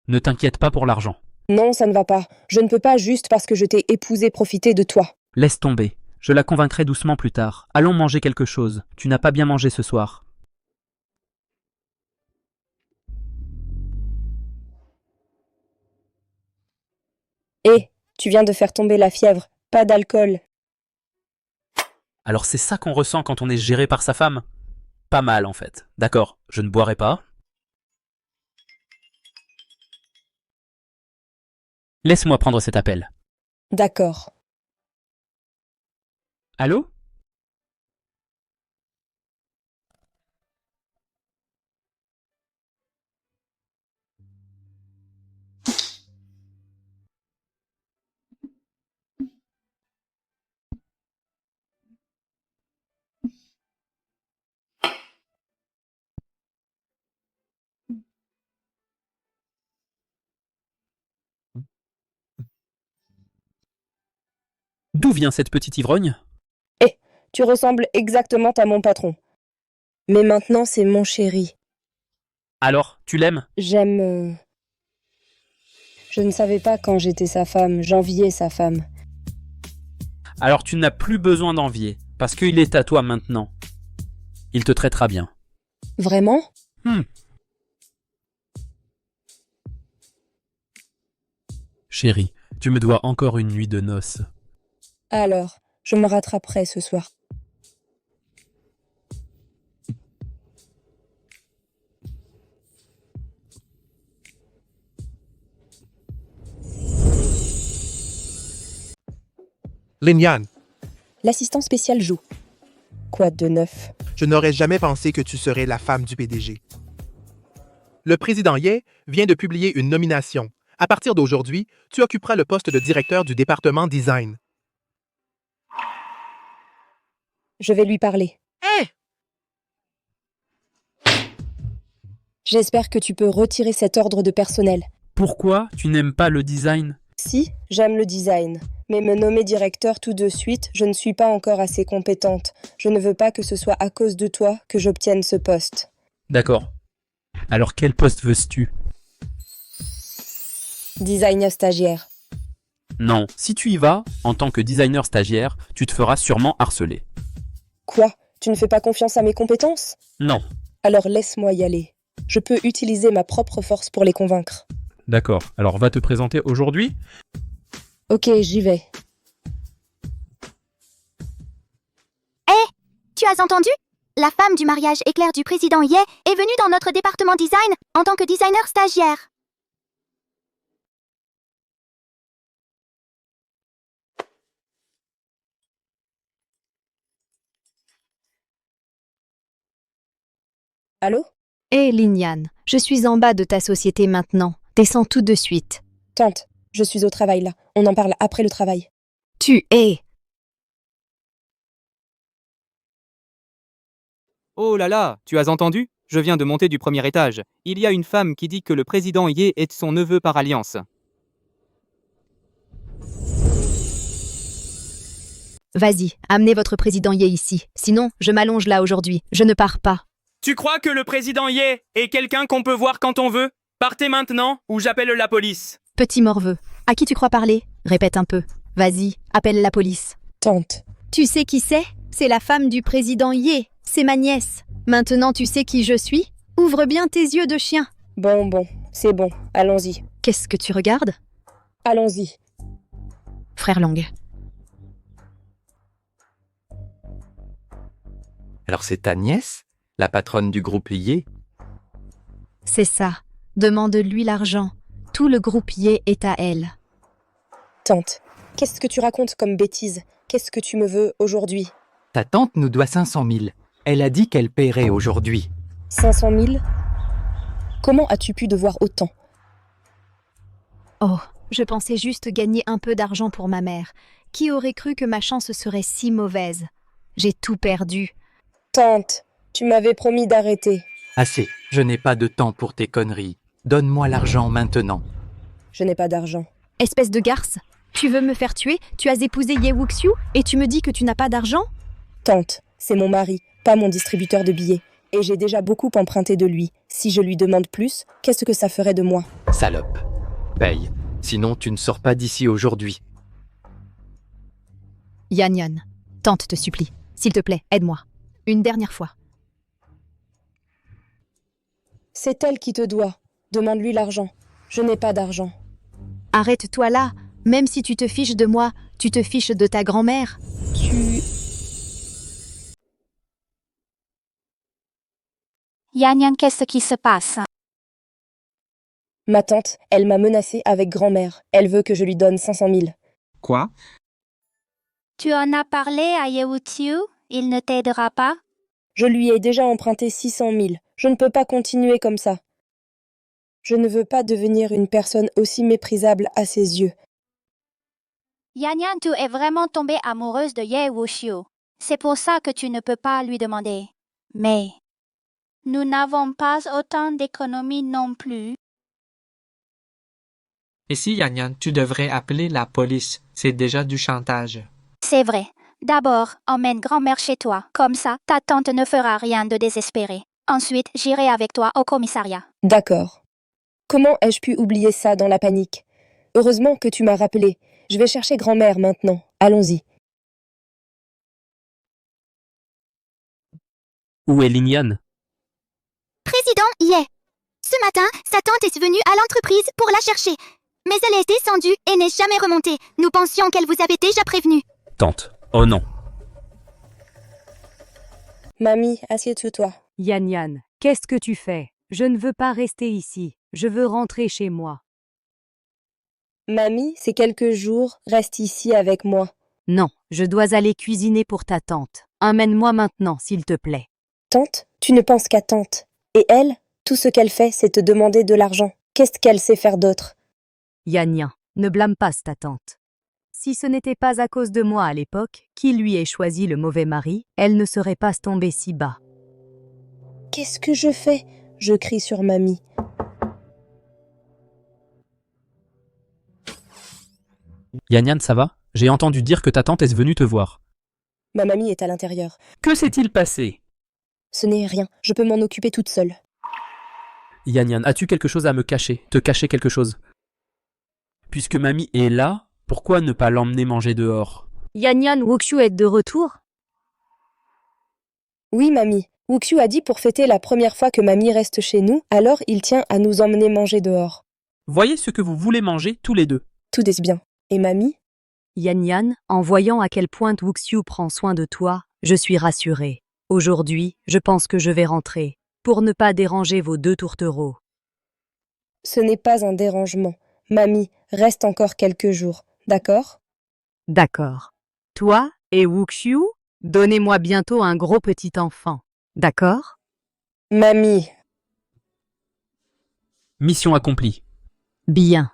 Ne t'inquiète pas pour l'argent. Non, ça ne va pas. Je ne peux pas juste parce que je t'ai épousé profiter de toi. Laisse tomber. Je la convaincrai doucement plus tard. Allons manger quelque chose. Tu n'as pas bien mangé ce soir. Tu viens de faire tomber la fièvre. Pas d'alcool. Alors c'est ça qu'on ressent quand on est géré par sa femme? Pas mal en fait. D'accord, je ne boirai pas. Laisse-moi prendre cet appel. D'accord. Allô? D'où vient cette petite ivrogne? Tu ressembles exactement à mon patron. Mais maintenant, c'est mon chéri. Alors, tu l'aimes? J'aime... Je ne savais pas quand j'étais sa femme. J'enviais sa femme. Alors tu n'as plus besoin d'envier, parce qu'il est à toi maintenant. Il te traitera bien. Vraiment? Chérie, tu me dois encore une nuit de noces. Alors, je me rattraperai ce soir. Lin-Yan, L'assistant spécial joue. Quoi de neuf? je n'aurais jamais pensé que tu serais la femme du PDG. Le président Ye vient de publier une nomination. À partir d'aujourd'hui, tu occuperas le poste de directeur du département design. Je vais lui parler. J'espère que tu peux retirer cet ordre de personnel. Pourquoi tu n'aimes pas le design? Si, j'aime le design. Mais me nommer directeur tout de suite, je ne suis pas encore assez compétente. Je ne veux pas que ce soit à cause de toi que j'obtienne ce poste. D'accord. Alors quel poste veux-tu? Designer stagiaire. Non, si tu y vas, en tant que designer stagiaire, tu te feras sûrement harceler. Quoi? Tu ne fais pas confiance à mes compétences? Non. Alors laisse-moi y aller. Je peux utiliser ma propre force pour les convaincre. D'accord, alors va te présenter aujourd'hui? Ok, j'y vais. Tu as entendu? La femme du mariage éclair du président Ye est venue dans notre département design en tant que designer stagiaire. Allô? Hé, Lin-Yan, je suis en bas de ta société maintenant. Descends tout de suite. Tante, je suis au travail là. On en parle après le travail. Tu es... Oh là là, tu as entendu? Je viens de monter du premier étage. Il y a une femme qui dit que le président Ye est son neveu par alliance. Vas-y, amenez votre président Ye ici. Sinon, je m'allonge là aujourd'hui. Je ne pars pas. Tu crois que le président Ye est quelqu'un qu'on peut voir quand on veut? Partez maintenant ou j'appelle la police. Petit morveux, à qui tu crois parler? Répète un peu. Vas-y, appelle la police. Tante. Tu sais qui c'est? C'est la femme du président Ye. C'est ma nièce. Maintenant tu sais qui je suis? Ouvre bien tes yeux de chien. Bon, c'est bon, allons-y. Qu'est-ce que tu regardes? Allons-y. Frère Long. Alors c'est ta nièce, la patronne du groupe Yé? C'est ça. Demande-lui l'argent. Tout le groupe Yé est à elle. Tante, qu'est-ce que tu racontes comme bêtise? Qu'est-ce que tu me veux aujourd'hui? Ta tante nous doit 500 000. Elle a dit qu'elle paierait aujourd'hui. 500 000? Comment as-tu pu devoir autant? Oh, je pensais juste gagner un peu d'argent pour ma mère. Qui aurait cru que ma chance serait si mauvaise? J'ai tout perdu. Tante, tu m'avais promis d'arrêter. Assez, je n'ai pas de temps pour tes conneries. Donne-moi l'argent maintenant. Je n'ai pas d'argent. Espèce de garce, tu veux me faire tuer? Tu as épousé Ye Wuxiu et tu me dis que tu n'as pas d'argent? Tante, c'est mon mari, pas mon distributeur de billets. Et j'ai déjà beaucoup emprunté de lui. Si je lui demande plus, qu'est-ce que ça ferait de moi? Salope. Paye. Sinon, tu ne sors pas d'ici aujourd'hui. Yan, tante te supplie. S'il te plaît, aide-moi. Une dernière fois. C'est elle qui te doit. Demande-lui l'argent. Je n'ai pas d'argent. Arrête-toi là. Même si tu te fiches de moi, tu te fiches de ta grand-mère. Yan, qu'est-ce qui se passe? Ma tante, elle m'a menacée avec grand-mère. Elle veut que je lui donne 500 000. Quoi? Tu en as parlé à Ye Wuxiu? Il ne t'aidera pas? Je lui ai déjà emprunté 600 000. Je ne peux pas continuer comme ça. Je ne veux pas devenir une personne aussi méprisable à ses yeux. Yan, tu es vraiment tombée amoureuse de Ye Wuxiu. C'est pour ça que tu ne peux pas lui demander. Mais nous n'avons pas autant d'économies non plus. Ici, Yan, tu devrais appeler la police. C'est déjà du chantage. C'est vrai. D'abord, emmène grand-mère chez toi. Comme ça, ta tante ne fera rien de désespéré. Ensuite, j'irai avec toi au commissariat. D'accord. Comment ai-je pu oublier ça dans la panique? Heureusement que tu m'as rappelé. Je vais chercher grand-mère maintenant. Allons-y. Où est Lin? Président Ye. Ce matin, sa tante est venue à l'entreprise pour la chercher. Mais elle est descendue et n'est jamais remontée. Nous pensions qu'elle vous avait déjà prévenu. Tante. Oh non. Mamie, assieds-toi. Yan, qu'est-ce que tu fais? Je ne veux pas rester ici. Je veux rentrer chez moi. Mamie, c'est quelques jours. Reste ici avec moi. Non, je dois aller cuisiner pour ta tante. Emmène-moi maintenant, s'il te plaît. Tante, tu ne penses qu'à tante. Et elle, tout ce qu'elle fait, c'est te demander de l'argent. Qu'est-ce qu'elle sait faire d'autre? Yan, ne blâme pas ta tante. Si ce n'était pas à cause de moi à l'époque, qui lui ait choisi le mauvais mari, elle ne serait pas tombée si bas. Qu'est-ce que je fais? Je crie sur mamie. Yan, ça va? J'ai entendu dire que ta tante est venue te voir. Ma mamie est à l'intérieur. Que s'est-il passé? Ce n'est rien. Je peux m'en occuper toute seule. Yan, as-tu quelque chose à me cacher? Te cacher quelque chose? Puisque mamie est là, pourquoi ne pas l'emmener manger dehors? Yan, Wuxiu est de retour? Oui, mamie. Wuxiu a dit pour fêter la première fois que mamie reste chez nous, alors il tient à nous emmener manger dehors. Voyez ce que vous voulez manger tous les deux. Tout est bien. Et mamie? Yan, en voyant à quel point Wuxiu prend soin de toi, je suis rassurée. Aujourd'hui, je pense que je vais rentrer, pour ne pas déranger vos deux tourtereaux. Ce n'est pas un dérangement. Mamie, reste encore quelques jours, d'accord? D'accord. Toi et Wuxiu, donnez-moi bientôt un gros petit enfant, d'accord? Mamie. Mission accomplie. Bien.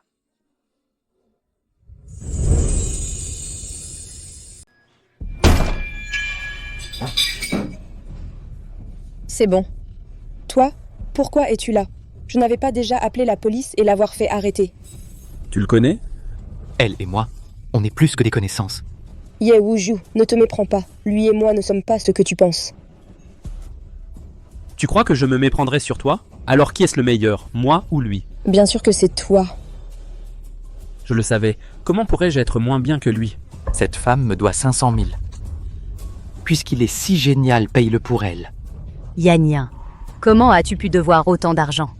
C'est bon. Toi, pourquoi es-tu là? Je n'avais pas déjà appelé la police et l'avoir fait arrêter. Tu le connais? Elle et moi, on est plus que des connaissances. Ye Wuxiu, ne te méprends pas. Lui et moi ne sommes pas ce que tu penses. Tu crois que je me méprendrai sur toi? Alors qui est-ce le meilleur, moi ou lui? Bien sûr que c'est toi. Je le savais. Comment pourrais-je être moins bien que lui? Cette femme me doit 500 000. Puisqu'il est si génial, paye-le pour elle. Yan, comment as-tu pu devoir autant d'argent?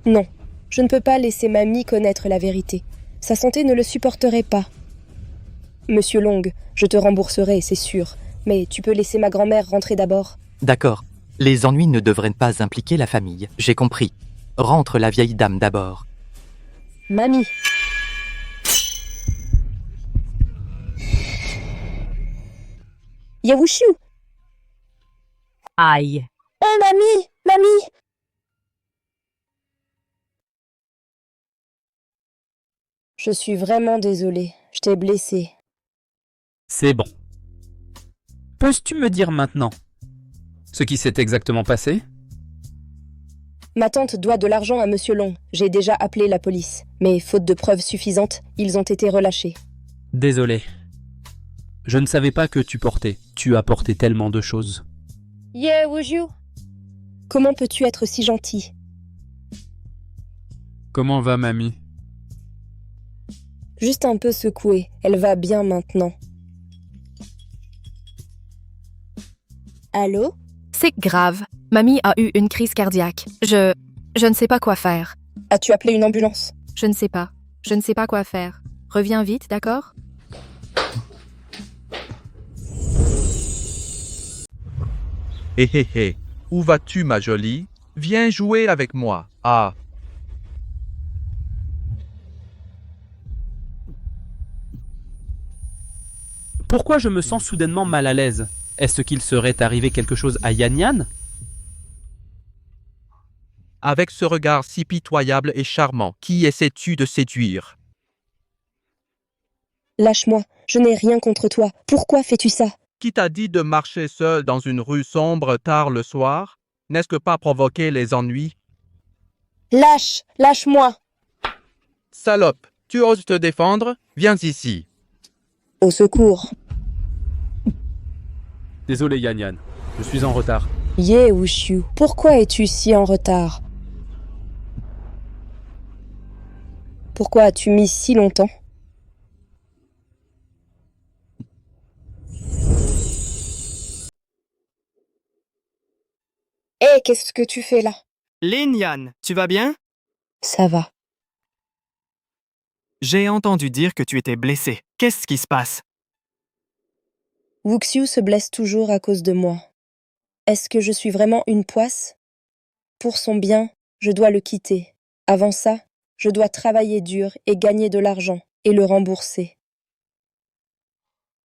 Non, je ne peux pas laisser mamie connaître la vérité. Sa santé ne le supporterait pas. Monsieur Long, je te rembourserai, c'est sûr. Mais tu peux laisser ma grand-mère rentrer d'abord. D'accord. Les ennuis ne devraient pas impliquer la famille. J'ai compris. Rentre la vieille dame d'abord. Mamie. Yawushu. Aïe. Oh, mamie, mamie. Je suis vraiment désolée. Je t'ai blessée. C'est bon. Peux-tu me dire maintenant ce qui s'est exactement passé? Ma tante doit de l'argent à Monsieur Long. J'ai déjà appelé la police. Mais faute de preuves suffisantes, ils ont été relâchés. Désolé. Je ne savais pas que tu portais. Tu as porté tellement de choses. Yeah, Wuju. Comment peux-tu être si gentil? Comment va mamie? Juste un peu secouée. Elle va bien maintenant. Allô? C'est grave. Mamie a eu une crise cardiaque. Je ne sais pas quoi faire. As-tu appelé une ambulance? Je ne sais pas. Je ne sais pas quoi faire. Reviens vite, d'accord? Hé hé hé, où vas-tu ma jolie? Viens jouer avec moi. Ah. Pourquoi je me sens soudainement mal à l'aise? Est-ce qu'il serait arrivé quelque chose à Yan Yan? Avec ce regard si pitoyable et charmant, qui essaies-tu de séduire? Lâche-moi, je n'ai rien contre toi. Pourquoi fais-tu ça? Qui t'a dit de marcher seul dans une rue sombre tard le soir? N'est-ce que pas provoquer les ennuis? Lâche-moi! Salope, tu oses te défendre? Viens ici. Au secours. Désolé Yan Yan, je suis en retard. Ye Wushu, pourquoi es-tu si en retard? Pourquoi as-tu mis si longtemps? Hé, qu'est-ce que tu fais là? Lin Yan, tu vas bien? Ça va. J'ai entendu dire que tu étais blessé. Qu'est-ce qui se passe? Wuxiu se blesse toujours à cause de moi. Est-ce que je suis vraiment une poisse? Pour son bien, je dois le quitter. Avant ça, je dois travailler dur et gagner de l'argent et le rembourser.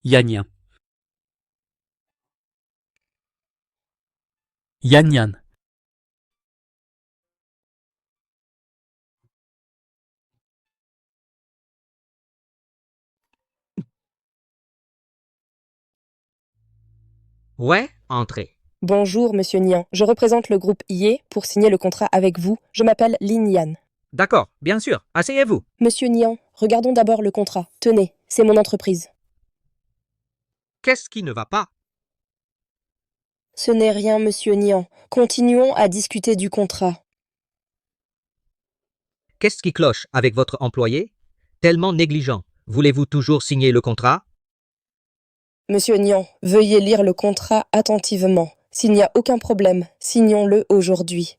Yan Yan. Yan Yan. Ouais, entrez. Bonjour, monsieur Nian. Je représente le groupe Ye pour signer le contrat avec vous. Je m'appelle Lin Yan. D'accord, bien sûr. Asseyez-vous. Monsieur Nian, regardons d'abord le contrat. Tenez, c'est mon entreprise. Qu'est-ce qui ne va pas? Ce n'est rien, monsieur Nian. Continuons à discuter du contrat. Qu'est-ce qui cloche avec votre employé? Tellement négligent. Voulez-vous toujours signer le contrat? Monsieur Nian, veuillez lire le contrat attentivement. S'il n'y a aucun problème, signons-le aujourd'hui.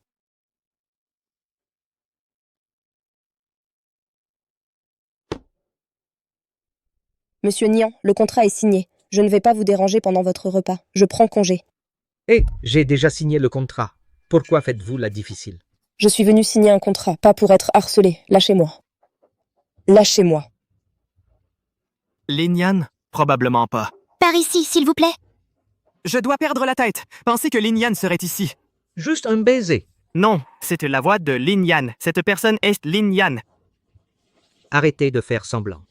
Monsieur Nian, le contrat est signé. Je ne vais pas vous déranger pendant votre repas. Je prends congé. J'ai déjà signé le contrat. Pourquoi faites-vous la difficile? Je suis venu signer un contrat, pas pour être harcelé. Lâchez-moi. Lâchez-moi. Lin Yan? Probablement pas. Par ici, s'il vous plaît. Je dois perdre la tête. Pensez que Lin Yan serait ici. Juste un baiser. Non, c'était la voix de Lin Yan. Cette personne est Lin Yan. Arrêtez de faire semblant.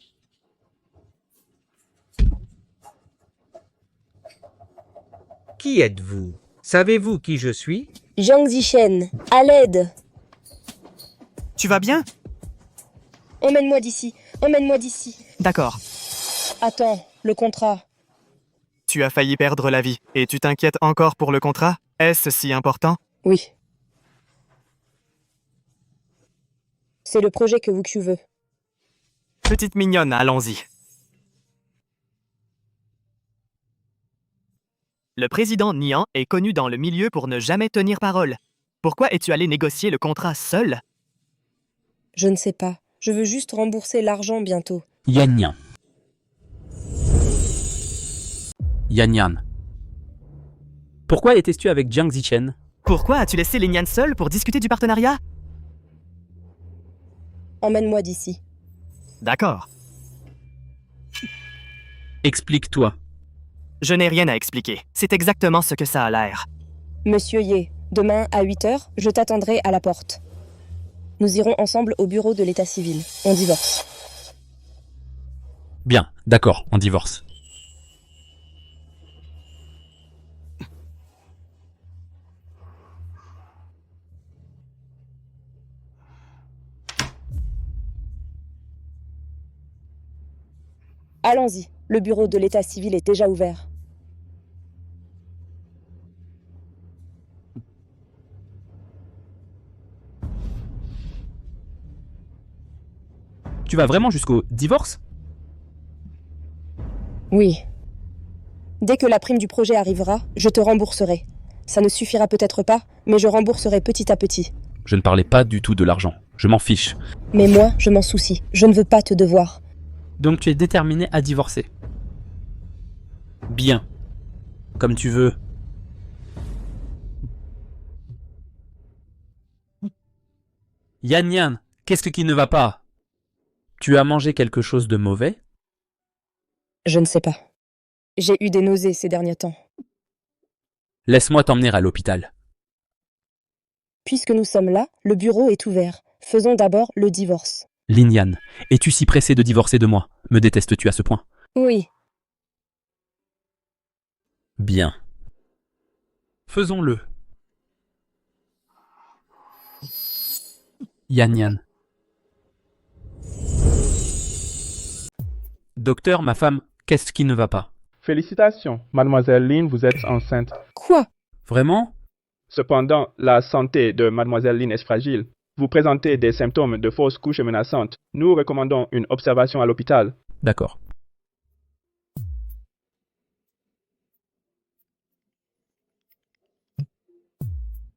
Qui êtes-vous? Savez-vous qui je suis? Jiang Zishen, à l'aide. Tu vas bien? Emmène-moi d'ici. Emmène-moi d'ici. D'accord. Attends, le contrat. Tu as failli perdre la vie et tu t'inquiètes encore pour le contrat? Est-ce si important? Oui. C'est le projet que Wuxiu veut. Petite mignonne, allons-y. Le président Nian est connu dans le milieu pour ne jamais tenir parole. Pourquoi es-tu allé négocier le contrat seul? Je ne sais pas. Je veux juste rembourser l'argent bientôt. Yan Yan. Yan Yan. Pourquoi étais-tu avec Jiang Zichen? Pourquoi as-tu laissé Lin Yan seule pour discuter du partenariat? Emmène-moi d'ici. D'accord. Explique-toi. Je n'ai rien à expliquer. C'est exactement ce que ça a l'air. Monsieur Ye, demain à 8 h, je t'attendrai à la porte. Nous irons ensemble au bureau de l'état civil. On divorce. Bien, d'accord, on divorce. Allons-y. Le bureau de l'état civil est déjà ouvert. Tu vas vraiment jusqu'au divorce? Oui. Dès que la prime du projet arrivera, je te rembourserai. Ça ne suffira peut-être pas, mais je rembourserai petit à petit. Je ne parlais pas du tout de l'argent. Je m'en fiche. Mais moi, je m'en soucie. Je ne veux pas te devoir. Donc tu es déterminé à divorcer. Bien. Comme tu veux. Yan Yan, qu'est-ce qui ne va pas? Tu as mangé quelque chose de mauvais? Je ne sais pas. J'ai eu des nausées ces derniers temps. Laisse-moi t'emmener à l'hôpital. Puisque nous sommes là, le bureau est ouvert. Faisons d'abord le divorce. Lin Yan, es-tu si pressé de divorcer de moi? Me détestes-tu à ce point? Oui. Bien. Faisons-le. Yan Yan. Docteur, ma femme, qu'est-ce qui ne va pas? Félicitations, mademoiselle Lin, vous êtes enceinte. Quoi? Vraiment? Cependant, la santé de mademoiselle Lin est fragile. Vous présentez des symptômes de fausse couche menaçante. Nous recommandons une observation à l'hôpital. D'accord.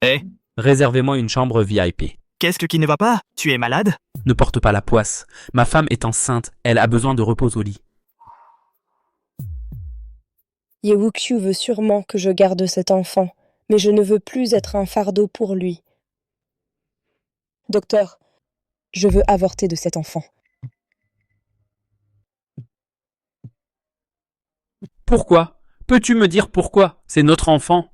Hé, Réservez-moi une chambre VIP. qu'est-ce qui ne va pas? Tu es malade? Ne porte pas la poisse. Ma femme est enceinte. Elle a besoin de repos au lit. Ye Wuxiu veut sûrement que je garde cet enfant, mais je ne veux plus être un fardeau pour lui. Docteur, je veux avorter de cet enfant. Pourquoi? Peux-tu me dire pourquoi? C'est notre enfant.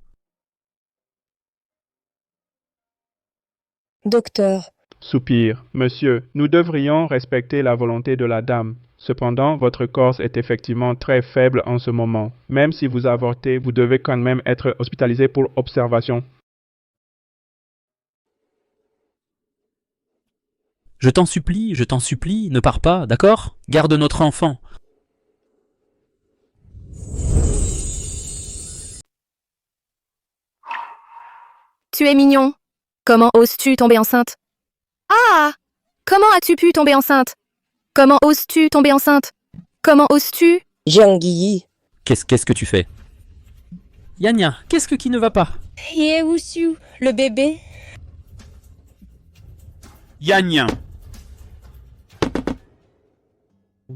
Docteur. Soupir. Monsieur, nous devrions respecter la volonté de la dame. Cependant, votre corps est effectivement très faible en ce moment. Même si vous avortez, vous devez quand même être hospitalisé pour observation. Je t'en supplie, ne pars pas, d'accord? Garde notre enfant. Tu es mignon. Comment oses-tu tomber enceinte? Ah! Comment as-tu pu tomber enceinte? Comment oses-tu tomber enceinte? Comment oses-tu? Jiang Yi. Qu'est-ce que tu fais? Yan Yan, qu'est-ce qui ne va pas? Ye Wuxiu, le bébé. Yan Yan.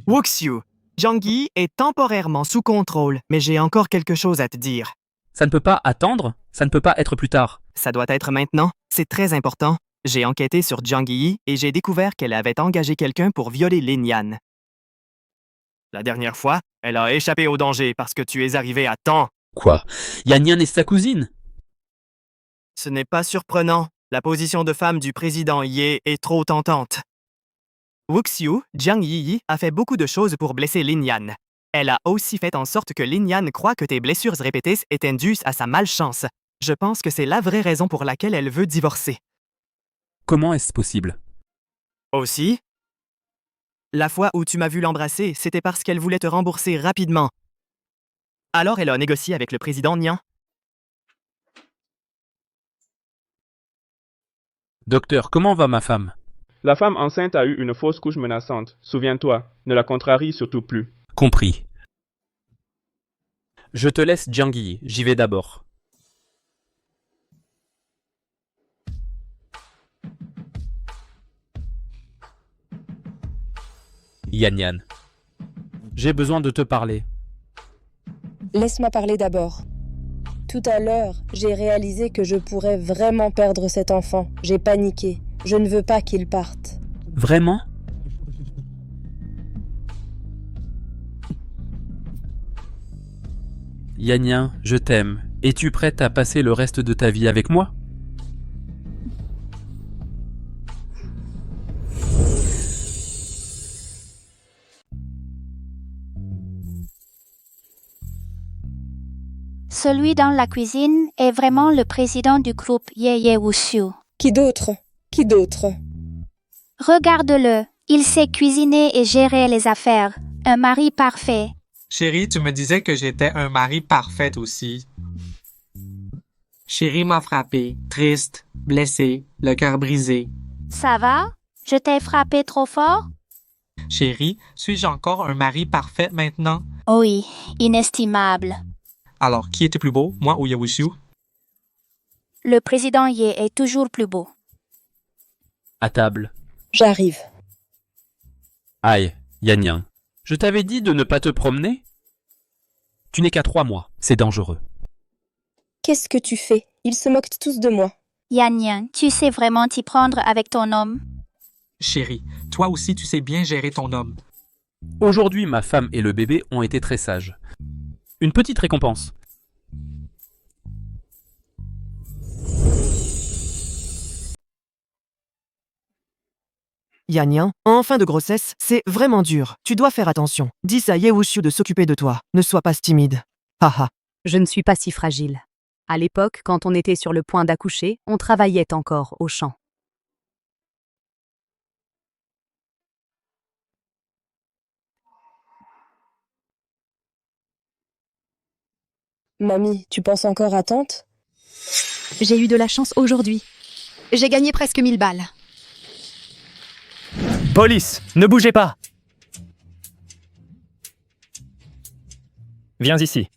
Wuxiu, Jiang Yi est temporairement sous contrôle, mais j'ai encore quelque chose à te dire. Ça ne peut pas attendre? Ça ne peut pas être plus tard? Ça doit être maintenant. C'est très important. J'ai enquêté sur Jiang Yi et j'ai découvert qu'elle avait engagé quelqu'un pour violer Lin Yan. La dernière fois, elle a échappé au danger parce que tu es arrivé à temps. Quoi? Yan Yan est sa cousine? Ce n'est pas surprenant. La position de femme du président Ye est trop tentante. Wuxiu, Jiang Yi a fait beaucoup de choses pour blesser Lin Yan. Elle a aussi fait en sorte que Lin Yan croit que tes blessures répétées étaient dues à sa malchance. Je pense que c'est la vraie raison pour laquelle elle veut divorcer. Comment est-ce possible? Aussi, la fois où tu m'as vu l'embrasser, c'était parce qu'elle voulait te rembourser rapidement. Alors elle a négocié avec le président Nian. Docteur, comment va ma femme? La femme enceinte a eu une fausse couche menaçante. Souviens-toi, ne la contrarie surtout plus. Compris. Je te laisse Jiangyi, j'y vais d'abord. Yan, j'ai besoin de te parler. Laisse-moi parler d'abord. Tout à l'heure, j'ai réalisé que je pourrais vraiment perdre cet enfant. J'ai paniqué. Je ne veux pas qu'il parte. Vraiment? Yan, je t'aime. Es-tu prête à passer le reste de ta vie avec moi? Celui dans la cuisine est vraiment le président du groupe Ye Wushu. Qui d'autre? Qui d'autre? Regarde-le, il sait cuisiner et gérer les affaires. Un mari parfait. Chérie, tu me disais que j'étais un mari parfait aussi. Chérie m'a frappé, triste, blessé, le cœur brisé. Ça va? Je t'ai frappé trop fort? Chérie, suis-je encore un mari parfait maintenant? Oui, inestimable. Alors, qui était plus beau, moi ou Yewushu? Le président Ye est toujours plus beau. À table. J'arrive. Aïe, Yan. Je t'avais dit de ne pas te promener? Tu n'es qu'à 3 mois, c'est dangereux. Qu'est-ce que tu fais? Ils se moquent tous de moi. Yan, tu sais vraiment t'y prendre avec ton homme? Chérie, toi aussi tu sais bien gérer ton homme. Aujourd'hui, ma femme et le bébé ont été très sages. Une petite récompense. Yan, en fin de grossesse, c'est vraiment dur. Tu dois faire attention. Dis à Yewushu de s'occuper de toi. Ne sois pas timide. Haha. Je ne suis pas si fragile. À l'époque, quand on était sur le point d'accoucher, on travaillait encore au champ. Mamie, tu penses encore à tante? J'ai eu de la chance aujourd'hui. J'ai gagné presque 1000 balles. Police, ne bougez pas! Viens ici.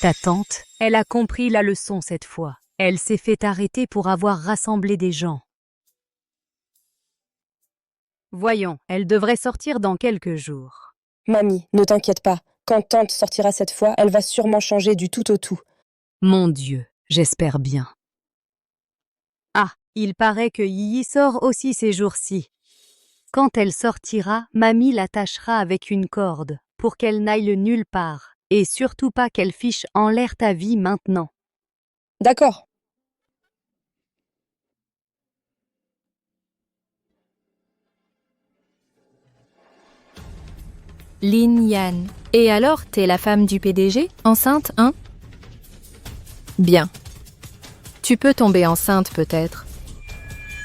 Ta tante, elle a compris la leçon cette fois. Elle s'est fait arrêter pour avoir rassemblé des gens. Voyons, elle devrait sortir dans quelques jours. Mamie, ne t'inquiète pas. Quand tante sortira cette fois, elle va sûrement changer du tout au tout. Mon Dieu, j'espère bien. Ah, il paraît que Yi sort aussi ces jours-ci. Quand elle sortira, mamie l'attachera avec une corde pour qu'elle n'aille nulle part et surtout pas qu'elle fiche en l'air ta vie maintenant. D'accord. Lin Yan. Et alors, t'es la femme du PDG? Enceinte, hein? Bien. Tu peux tomber enceinte peut-être.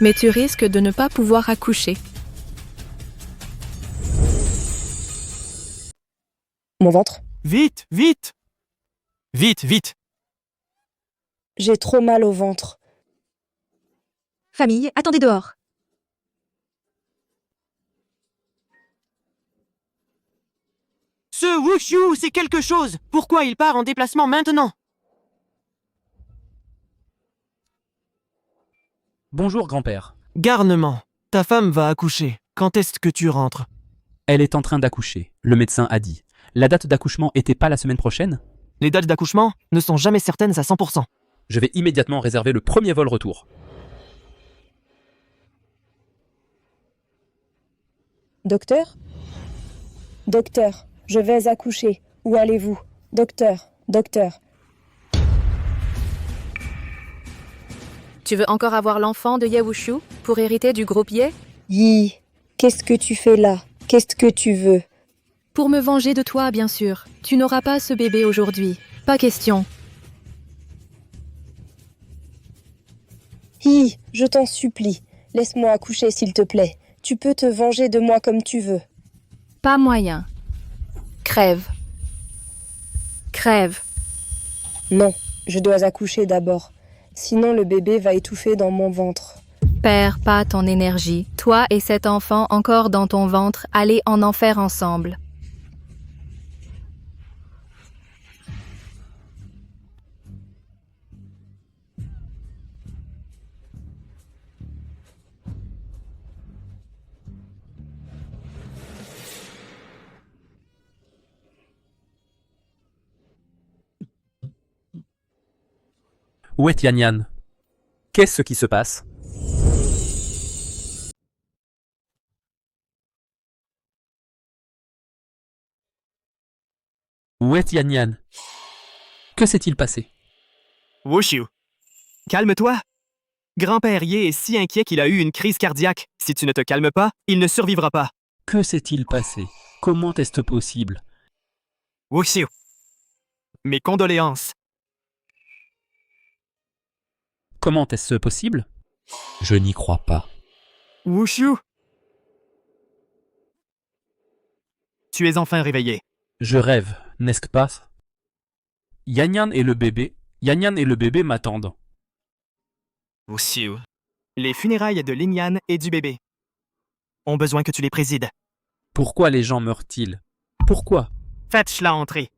Mais tu risques de ne pas pouvoir accoucher. Mon ventre? Vite, vite! Vite, vite! J'ai trop mal au ventre. Famille, attendez dehors. Ce Wushu, c'est quelque chose. Pourquoi il part en déplacement maintenant? Bonjour, grand-père. Garnement, ta femme va accoucher. Quand est-ce que tu rentres? Elle est en train d'accoucher, le médecin a dit. La date d'accouchement était pas la semaine prochaine? Les dates d'accouchement ne sont jamais certaines à 100%. Je vais immédiatement réserver le premier vol retour. Docteur? Docteur, je vais accoucher. Où allez-vous? Docteur, docteur. Tu veux encore avoir l'enfant de Yewushu pour hériter du groupe Ye? Yi, qu'est-ce que tu fais là? Qu'est-ce que tu veux? Pour me venger de toi, bien sûr. Tu n'auras pas ce bébé aujourd'hui. Pas question. Yi, je t'en supplie. Laisse-moi accoucher, s'il te plaît. Tu peux te venger de moi comme tu veux. Pas moyen. Crève. Crève. Non, je dois accoucher d'abord. Sinon le bébé va étouffer dans mon ventre. Perds pas ton énergie. Toi et cet enfant encore dans ton ventre, allez en enfer ensemble. Où est Yan Yan? Qu'est-ce qui se passe? Où est Yan Yan? Que s'est-il passé? Wushu, calme-toi. Grand-père Ye est si inquiet qu'il a eu une crise cardiaque. Si tu ne te calmes pas, il ne survivra pas. Que s'est-il passé? Comment est-ce possible? Wushu, mes condoléances. Comment est-ce possible? Je n'y crois pas. Wushu, tu es enfin réveillé. Je rêve, n'est-ce pas? Yan Yan et le bébé m'attendent. Wushu, les funérailles de Lin Yan et du bébé ont besoin que tu les présides. Pourquoi les gens meurent-ils? Pourquoi? Faites-la entrer.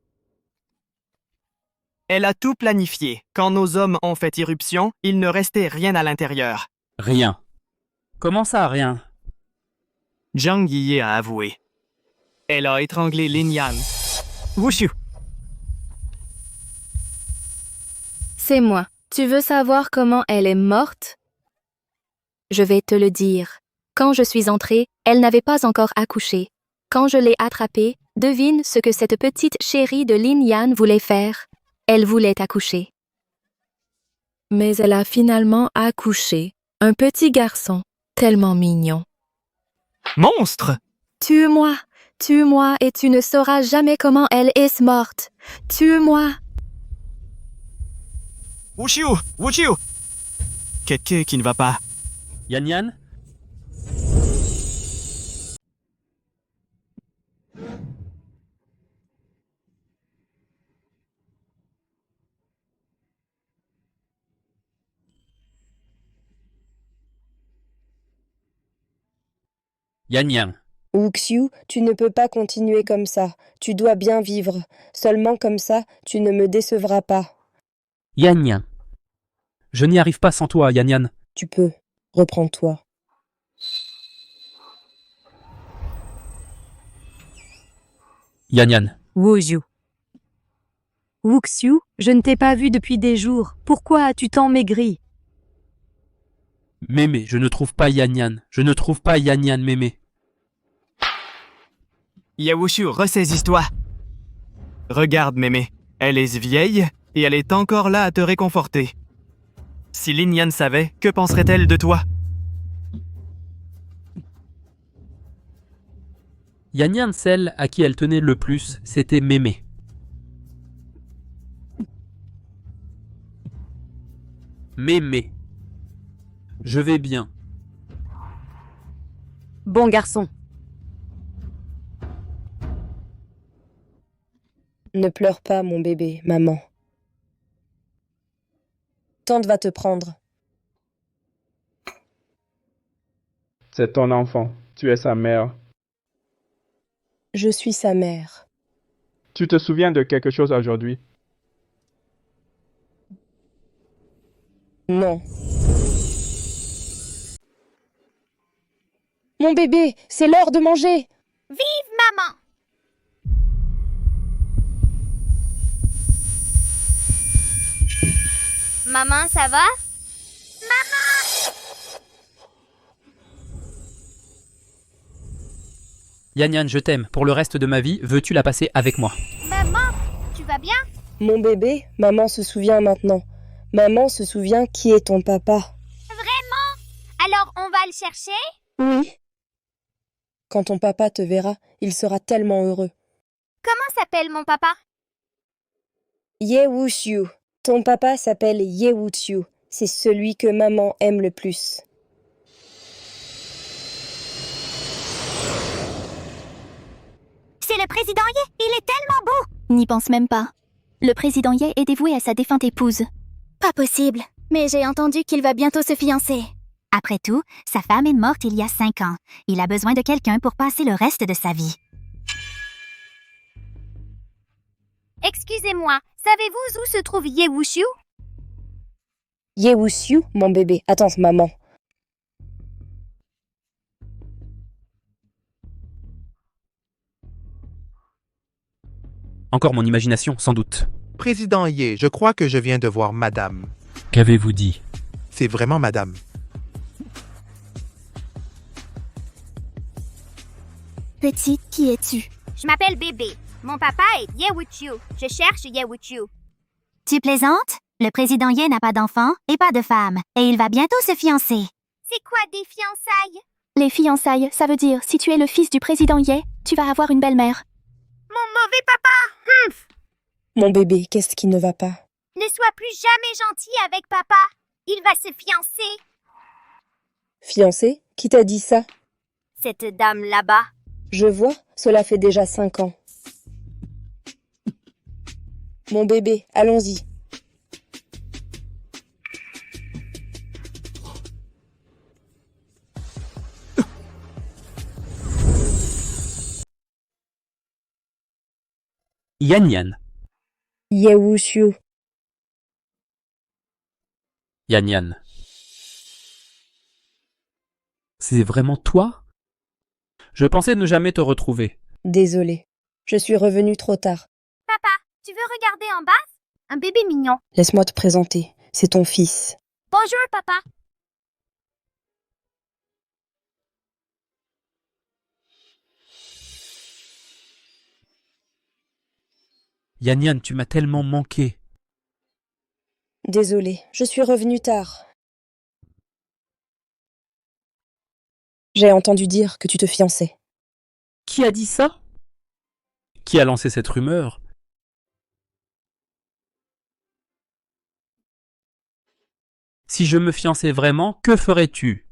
Elle a tout planifié. Quand nos hommes ont fait irruption, il ne restait rien à l'intérieur. Rien. Comment ça, rien? Jiang Yiye a avoué. Elle a étranglé Lin Yan. Wushu. C'est moi. Tu veux savoir comment elle est morte? Je vais te le dire. Quand je suis entrée, elle n'avait pas encore accouché. Quand je l'ai attrapée, devine ce que cette petite chérie de Lin Yan voulait faire. Elle voulait accoucher. Mais elle a finalement accouché. Un petit garçon, tellement mignon. Monstre! Tue-moi, tue-moi et tu ne sauras jamais comment elle est morte. Tue-moi. Wushu! Wushu! Qu'est-ce qui ne va pas? Yan Yan? Yan Yan. Wuxiu, tu ne peux pas continuer comme ça. Tu dois bien vivre. Seulement comme ça, tu ne me décevras pas. Yan Yan. Je n'y arrive pas sans toi, Yan Yan. Tu peux. Reprends-toi. Yan Yan. Wuxiu. Wuxiu, je ne t'ai pas vu depuis des jours. Pourquoi as-tu tant maigri? Mémé, je ne trouve pas Yan Yan. Je ne trouve pas Yan Yan, Mémé. Yawushu, ressaisis-toi. Regarde, mémé. Elle est vieille et elle est encore là à te réconforter. Si Lin Yan savait, que penserait-elle de toi? Yan Yan, celle à qui elle tenait le plus, c'était Mémé. Mémé. Je vais bien. Bon garçon. Ne pleure pas, mon bébé, maman. Tante va te prendre. C'est ton enfant. Tu es sa mère. Je suis sa mère. Tu te souviens de quelque chose aujourd'hui? Non. Mon bébé, c'est l'heure de manger. Vive maman! Maman, ça va? Maman! Yan Yan, je t'aime. Pour le reste de ma vie, veux-tu la passer avec moi? Maman, tu vas bien? Mon bébé, maman se souvient maintenant. Maman se souvient qui est ton papa. Vraiment? Alors on va le chercher? Oui. Quand ton papa te verra, il sera tellement heureux. Comment s'appelle mon papa? Ye Wuxiu. Ton papa s'appelle Ye Wuxiu. C'est celui que maman aime le plus. C'est le président Ye, il est tellement beau! N'y pense même pas. Le président Ye est dévoué à sa défunte épouse. Pas possible, mais j'ai entendu qu'il va bientôt se fiancer. Après tout, sa femme est morte il y a 5 ans. Il a besoin de quelqu'un pour passer le reste de sa vie. Excusez-moi, savez-vous où se trouve Ye Wuxiu? Ye Wuxiu, mon bébé. Attends, maman. Encore mon imagination, sans doute. Président Ye, je crois que je viens de voir madame. Qu'avez-vous dit? C'est vraiment madame. Petite, qui es-tu? Je m'appelle Bébé. Mon papa est Ye Wuqiu. Je cherche Ye Wuqiu. Tu plaisantes? Le président Ye n'a pas d'enfant et pas de femme, et il va bientôt se fiancer. C'est quoi des fiançailles? Les fiançailles, ça veut dire si tu es le fils du président Ye, tu vas avoir une belle-mère. Mon mauvais papa! Mon bébé, qu'est-ce qui ne va pas? Ne sois plus jamais gentil avec papa. Il va se fiancer. Fiancé? Qui t'a dit ça? Cette dame là-bas. Je vois, cela fait déjà 5 ans. Mon bébé, allons-y. Yan Yan. Ye Wuqiu. Yan Yan. C'est vraiment toi? Je pensais ne jamais te retrouver. Désolé, je suis revenue trop tard. Papa, tu veux regarder en bas? Un bébé mignon. Laisse-moi te présenter, c'est ton fils. Bonjour, papa. Yan Yan, tu m'as tellement manqué. Désolé, je suis revenue tard. J'ai entendu dire que tu te fiançais. Qui a dit ça? Qui a lancé cette rumeur? Si je me fiançais vraiment, que ferais-tu?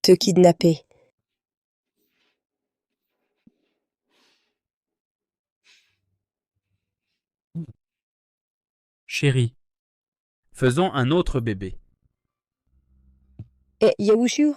Te kidnapper. Chérie, faisons un autre bébé. Eh, Ye Wuqiu,